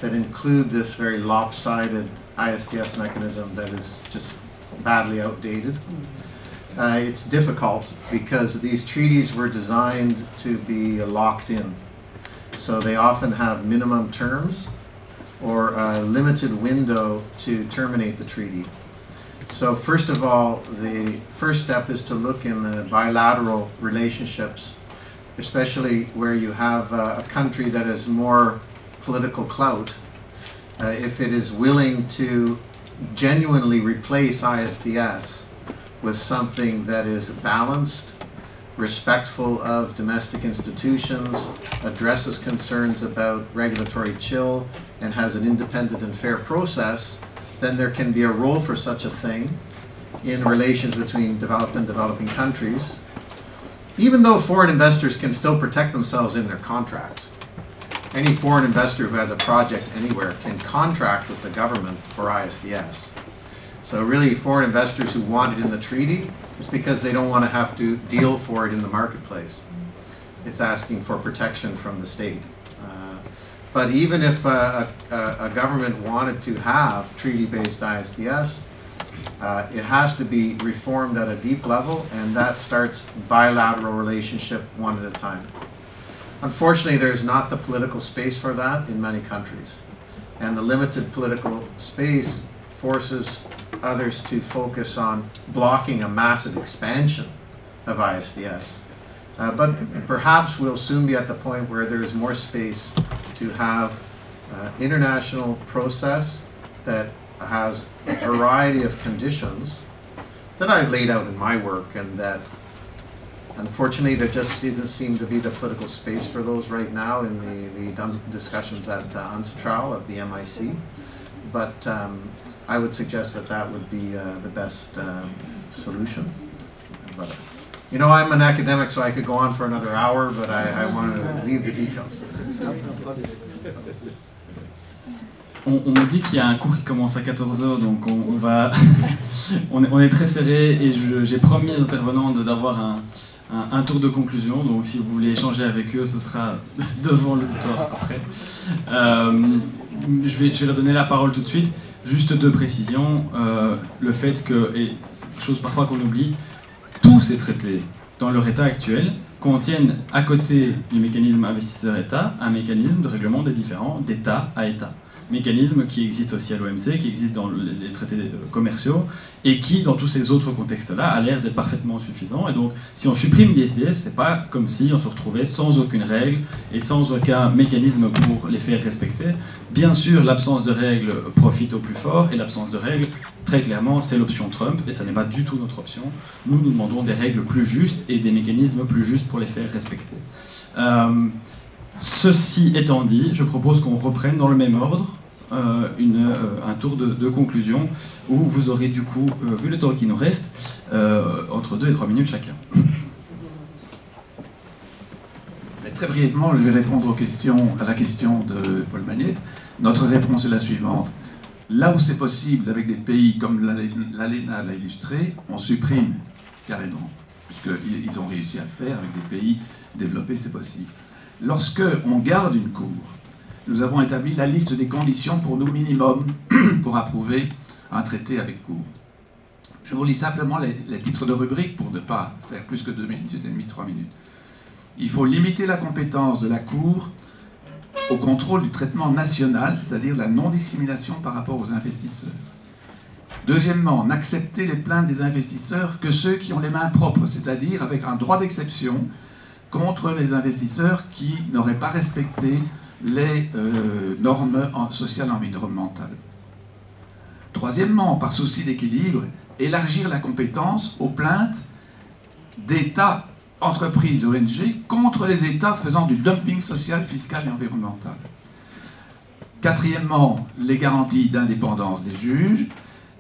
that include this very lopsided ISDS mechanism that is just badly outdated. It's difficult because these treaties were designed to be locked in. So they often have minimum terms or a limited window to terminate the treaty. So first of all, the first step is to look in the bilateral relationships, especially where you have a country that has more political clout. If it is willing to genuinely replace ISDS with something that is balanced, respectful of domestic institutions, addresses concerns about regulatory chill, and has an independent and fair process, then there can be a role for such a thing in relations between developed and developing countries, even though foreign investors can still protect themselves in their contracts. any foreign investor who has a project anywhere can contract with the government for ISDS. So really, foreign investors who want it in the treaty, it's because they don't want to have to deal for it in the marketplace. It's asking for protection from the state. But even if a government wanted to have treaty-based ISDS, it has to be reformed at a deep level, and that starts bilateral relationship one at a time. Unfortunately, there's not the political space for that in many countries. And the limited political space forces others to focus on blocking a massive expansion of ISDS. But perhaps we'll soon be at the point where there is more space to have international process that has a variety of conditions that I've laid out in my work, and that unfortunately there just doesn't seem to be the political space for those right now in the discussions at UNCITRAL of the MIC. But I would suggest that that would be the best solution. But, you know, I'm an academic, so I could go on for another hour, but I want to leave the details. On me dit qu'il y a un cours qui commence à 14h, donc on va on est très serré, et j'ai promis aux intervenants d'avoir un tour de conclusion, donc si vous voulez échanger avec eux, ce sera devant l'auditoire après. Je vais leur donner la parole tout de suite. Juste deux précisions. Le fait que, et c'est quelque chose parfois qu'on oublie, tous ces traités, dans leur état actuel, contiennent à côté du mécanisme investisseur-État un mécanisme de règlement des différends d'État à État. Mécanisme qui existe aussi à l'OMC, qui existe dans les traités commerciaux, et qui, dans tous ces autres contextes-là, a l'air d'être parfaitement suffisant. Et donc, si on supprime l'ISDS, c'est pas comme si on se retrouvait sans aucune règle et sans aucun mécanisme pour les faire respecter. Bien sûr, l'absence de règles profite au plus fort, et l'absence de règles, très clairement, c'est l'option Trump, et ça n'est pas du tout notre option. Nous demandons des règles plus justes et des mécanismes plus justes pour les faire respecter. Ceci étant dit, je propose qu'on reprenne dans le même ordre un tour de conclusion, où vous aurez du coup, vu le temps qui nous reste, entre 2 et 3 minutes chacun. Mais très brièvement, je vais répondre à la question de Paul Magnette. Notre réponse est la suivante. Là où c'est possible, avec des pays comme l'ALENA l'a illustré, on supprime carrément, puisqu'ils ont réussi à le faire. Avec des pays développés, c'est possible. Lorsque on garde une cour, nous avons établi la liste des conditions pour nous minimum pour approuver un traité avec cour. Je vous lis simplement les titres de rubrique pour ne pas faire plus que 2 minutes et demie, 3 minutes. Il faut limiter la compétence de la cour au contrôle du traitement national, c'est-à-dire la non-discrimination par rapport aux investisseurs. Deuxièmement, n'accepter les plaintes des investisseurs que ceux qui ont les mains propres, c'est-à-dire avec un droit d'exception contre les investisseurs qui n'auraient pas respecté les normes sociales et environnementales. Troisièmement, par souci d'équilibre, élargir la compétence aux plaintes d'États, entreprises, ONG contre les États faisant du dumping social, fiscal et environnemental. Quatrièmement, les garanties d'indépendance des juges.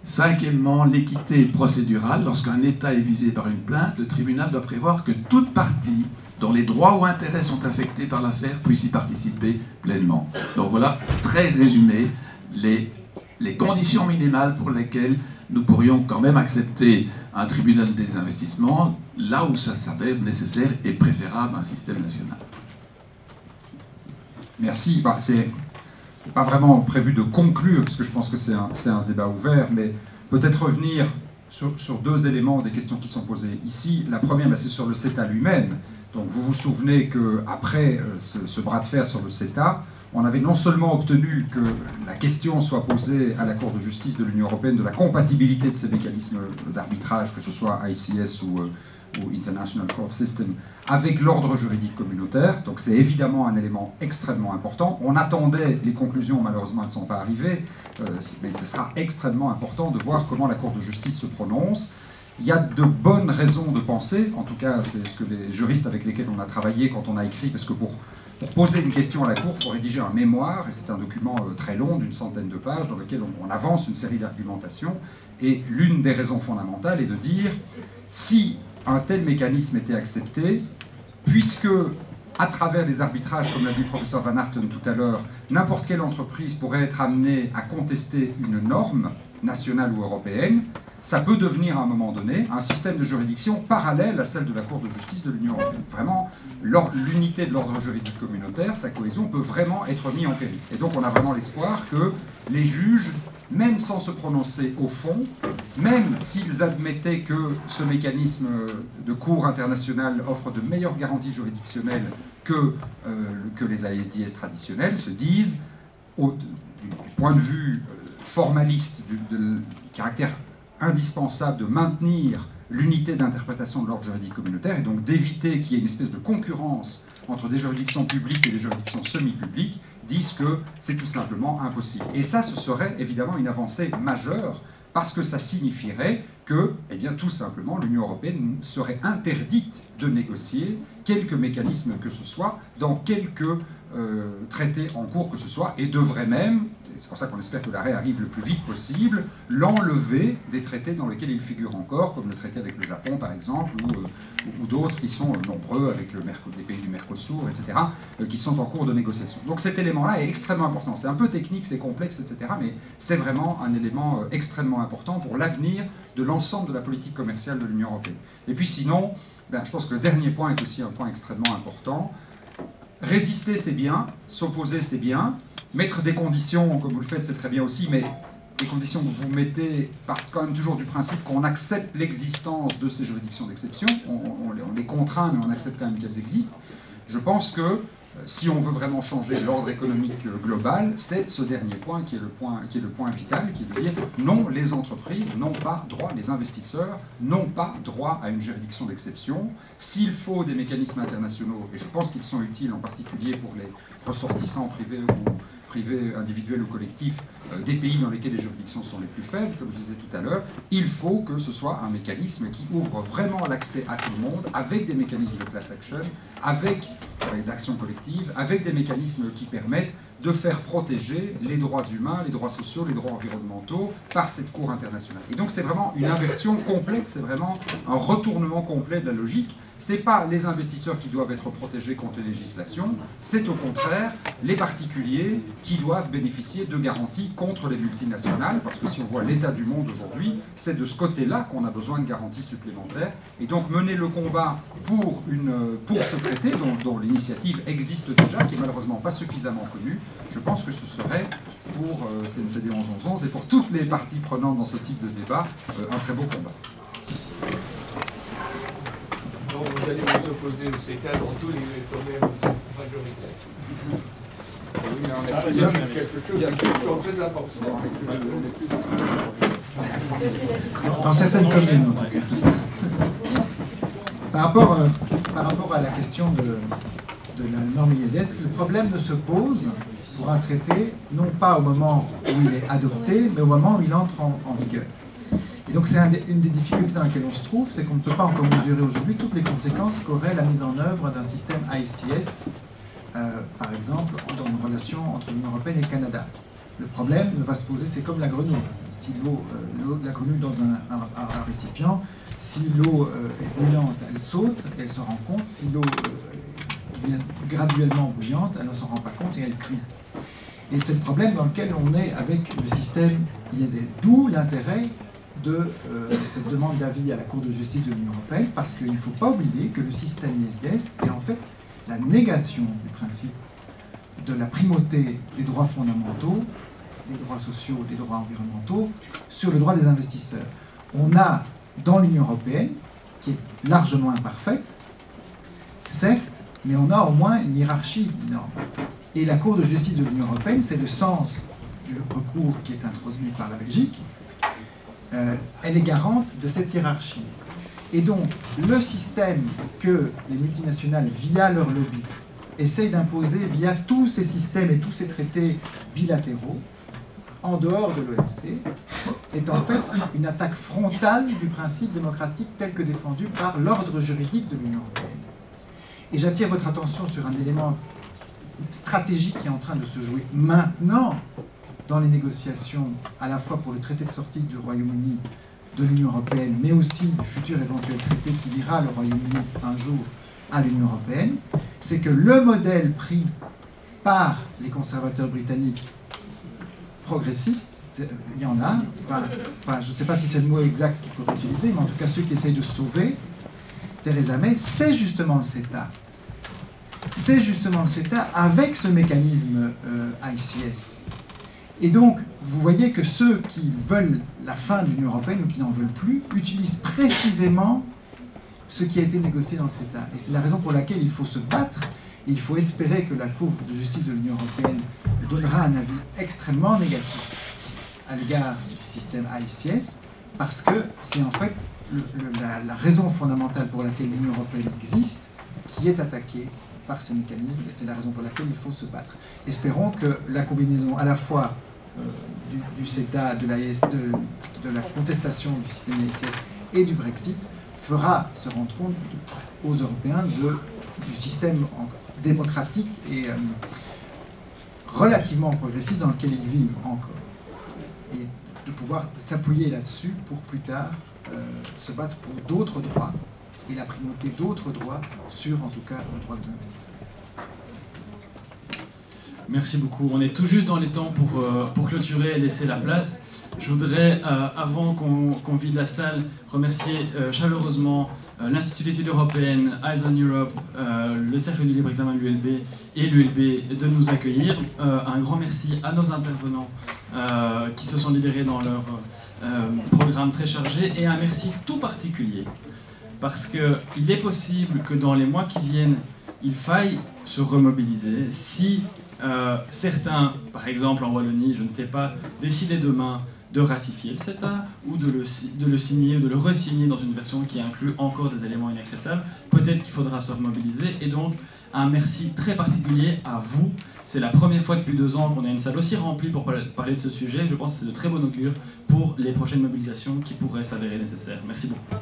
Cinquièmement, l'équité procédurale. Lorsqu'un État est visé par une plainte, le tribunal doit prévoir que toute partie dont les droits ou intérêts sont affectés par l'affaire puisse y participer pleinement. Donc voilà, très résumé, les conditions minimales pour lesquelles nous pourrions quand même accepter un tribunal des investissements, là où ça s'avère nécessaire et préférable à un système national. Merci. C'est pas vraiment prévu de conclure, parce que je pense que c'est un débat ouvert, mais peut-être revenir sur 2 éléments des questions qui sont posées ici. La première, c'est sur le CETA lui-même. Donc vous vous souvenez qu'après ce bras de fer sur le CETA, on avait non seulement obtenu que la question soit posée à la Cour de justice de l'Union européenne de la compatibilité de ces mécanismes d'arbitrage, que ce soit ICS ou International Court System, avec l'ordre juridique communautaire. Donc c'est évidemment un élément extrêmement important. On attendait les conclusions, malheureusement elles ne sont pas arrivées, mais ce sera extrêmement important de voir comment la Cour de justice se prononce. Il y a de bonnes raisons de penser, en tout cas c'est ce que les juristes avec lesquels on a travaillé quand on a écrit, parce que pour poser une question à la Cour, il faut rédiger un mémoire, et c'est un document très long, d'une centaine de pages, dans lequel on avance une série d'argumentations, et l'une des raisons fondamentales est de dire, si un tel mécanisme était accepté, puisque à travers des arbitrages, comme l'a dit le professeur Van Harten tout à l'heure, n'importe quelle entreprise pourrait être amenée à contester une norme nationale ou européenne, ça peut devenir à un moment donné un système de juridiction parallèle à celle de la Cour de justice de l'Union européenne. Vraiment, l'unité de l'ordre juridique communautaire, sa cohésion, peut vraiment être mise en péril. Et donc on a vraiment l'espoir que les juges, même sans se prononcer au fond, même s'ils admettaient que ce mécanisme de cour internationale offre de meilleures garanties juridictionnelles que les ASDS traditionnels, se disent, du point de vue formaliste, du caractère indispensable de maintenir l'unité d'interprétation de l'ordre juridique communautaire et donc d'éviter qu'il y ait une espèce de concurrence entre des juridictions publiques et des juridictions semi-publiques, disent que c'est tout simplement impossible. Et ça, ce serait évidemment une avancée majeure parce que ça signifierait que, eh bien, tout simplement, l'Union européenne serait interdite de négocier quelque mécanisme que ce soit dans quelque traité en cours que ce soit et devrait même, c'est pour ça qu'on espère que l'arrêt arrive le plus vite possible, l'enlever des traités dans lesquels il figure encore, comme le traité avec le Japon par exemple, ou d'autres qui sont nombreux avec des pays du Mercosur, etc., qui sont en cours de négociation. Donc cet élément-là est extrêmement important. C'est un peu technique, c'est complexe, etc., mais c'est vraiment un élément extrêmement important pour l'avenir de l'ensemble de la politique commerciale de l'Union européenne. Et puis sinon, je pense que le dernier point est aussi un point extrêmement important. Résister, c'est bien. S'opposer, c'est bien. Mettre des conditions, comme vous le faites, c'est très bien aussi, mais les conditions que vous mettez partent quand même toujours du principe qu'on accepte l'existence de ces juridictions d'exception. On les contraint, mais on accepte quand même qu'elles existent. Je pense que si on veut vraiment changer l'ordre économique global, c'est ce dernier point qui est le point vital, qui est de dire non, les entreprises n'ont pas droit, les investisseurs n'ont pas droit à une juridiction d'exception. S'il faut des mécanismes internationaux, et je pense qu'ils sont utiles en particulier pour les ressortissants privés individuels ou collectifs des pays dans lesquels les juridictions sont les plus faibles, comme je disais tout à l'heure, il faut que ce soit un mécanisme qui ouvre vraiment l'accès à tout le monde, avec des mécanismes de class action, avec d'action collective, avec des mécanismes qui permettent de faire protéger les droits humains, les droits sociaux, les droits environnementaux par cette Cour internationale. Et donc c'est vraiment une inversion complète, c'est vraiment un retournement complet de la logique. C'est pas les investisseurs qui doivent être protégés contre les législations, c'est au contraire les particuliers qui doivent bénéficier de garanties contre les multinationales, parce que si on voit l'état du monde aujourd'hui, c'est de ce côté-là qu'on a besoin de garanties supplémentaires. Et donc mener le combat pour ce traité, dont l'initiative existe déjà, qui est malheureusement pas suffisamment connue, je pense que ce serait pour CNCD 1111 et pour toutes les parties prenantes dans ce type de débat un très beau combat. Donc vous allez vous opposer au CETA dans tous les domaines majoritaires. C'est quelque chose de très important. Dans certaines communes, en tout cas. Par rapport à la question de la norme ISDS, le problème ne se pose pour un traité, non pas au moment où il est adopté, mais au moment où il entre en vigueur. Et donc c'est une des difficultés dans laquelle on se trouve, c'est qu'on ne peut pas encore mesurer aujourd'hui toutes les conséquences qu'aurait la mise en œuvre d'un système ICS, par exemple, dans une relation entre l'Union européenne et le Canada. Le problème ne va se poser, c'est comme la grenouille. Si la grenouille dans un récipient, si l'eau est bouillante, elle saute, elle se rend compte. Si l'eau devient graduellement bouillante, elle ne s'en rend pas compte et elle cuit. Et c'est le problème dans lequel on est avec le système ISDS. D'où l'intérêt de cette demande d'avis à la Cour de justice de l'Union européenne, parce qu'il ne faut pas oublier que le système ISDS est en fait la négation du principe de la primauté des droits fondamentaux, des droits sociaux, des droits environnementaux, sur le droit des investisseurs. On a dans l'Union européenne, qui est largement imparfaite, certes, mais on a au moins une hiérarchie des normes. Et la Cour de justice de l'Union européenne, c'est le sens du recours qui est introduit par la Belgique, elle est garante de cette hiérarchie. Et donc, le système que les multinationales, via leur lobby, essayent d'imposer via tous ces systèmes et tous ces traités bilatéraux, en dehors de l'OMC, est en fait une attaque frontale du principe démocratique tel que défendu par l'ordre juridique de l'Union européenne. Et j'attire votre attention sur un élément stratégique qui est en train de se jouer maintenant dans les négociations, à la fois pour le traité de sortie du Royaume-Uni de l'Union européenne, mais aussi du futur éventuel traité qui liera le Royaume-Uni un jour à l'Union européenne, c'est que le modèle pris par les conservateurs britanniques progressistes, il y en a, enfin je ne sais pas si c'est le mot exact qu'il faudrait utiliser, mais en tout cas ceux qui essayent de sauver Theresa May, c'est justement le CETA. C'est justement le CETA avec ce mécanisme ICS. Et donc, vous voyez que ceux qui veulent la fin de l'Union européenne ou qui n'en veulent plus utilisent précisément ce qui a été négocié dans le CETA. Et c'est la raison pour laquelle il faut se battre et il faut espérer que la Cour de justice de l'Union européenne donnera un avis extrêmement négatif à l'égard du système ICS, parce que c'est en fait la raison fondamentale pour laquelle l'Union européenne existe qui est attaquée par ces mécanismes, et c'est la raison pour laquelle il faut se battre. Espérons que la combinaison à la fois du CETA, de la contestation du système ICS et du Brexit fera se rendre compte aux Européens du système démocratique et relativement progressiste dans lequel ils vivent encore. Et de pouvoir s'appuyer là-dessus pour plus tard se battre pour d'autres droits et la primauté d'autres droits sur, en tout cas, le droit des investisseurs. Merci beaucoup. On est tout juste dans les temps pour clôturer et laisser la place. Je voudrais, avant qu'on vide la salle, remercier chaleureusement l'Institut d'études européennes, Eyes on Europe, le Cercle du libre examen de l'ULB et l'ULB de nous accueillir. Un grand merci à nos intervenants qui se sont libérés dans leur programme très chargé, et un merci tout particulier parce qu'il est possible que dans les mois qui viennent, il faille se remobiliser. Si certains, par exemple en Wallonie, je ne sais pas, décidaient demain de ratifier le CETA ou de le signer ou de le re-signer dans une version qui inclut encore des éléments inacceptables, peut-être qu'il faudra se remobiliser. Et donc, un merci très particulier à vous. C'est la première fois depuis 2 ans qu'on a une salle aussi remplie pour parler de ce sujet. Je pense que c'est de très bon augure pour les prochaines mobilisations qui pourraient s'avérer nécessaires. Merci beaucoup.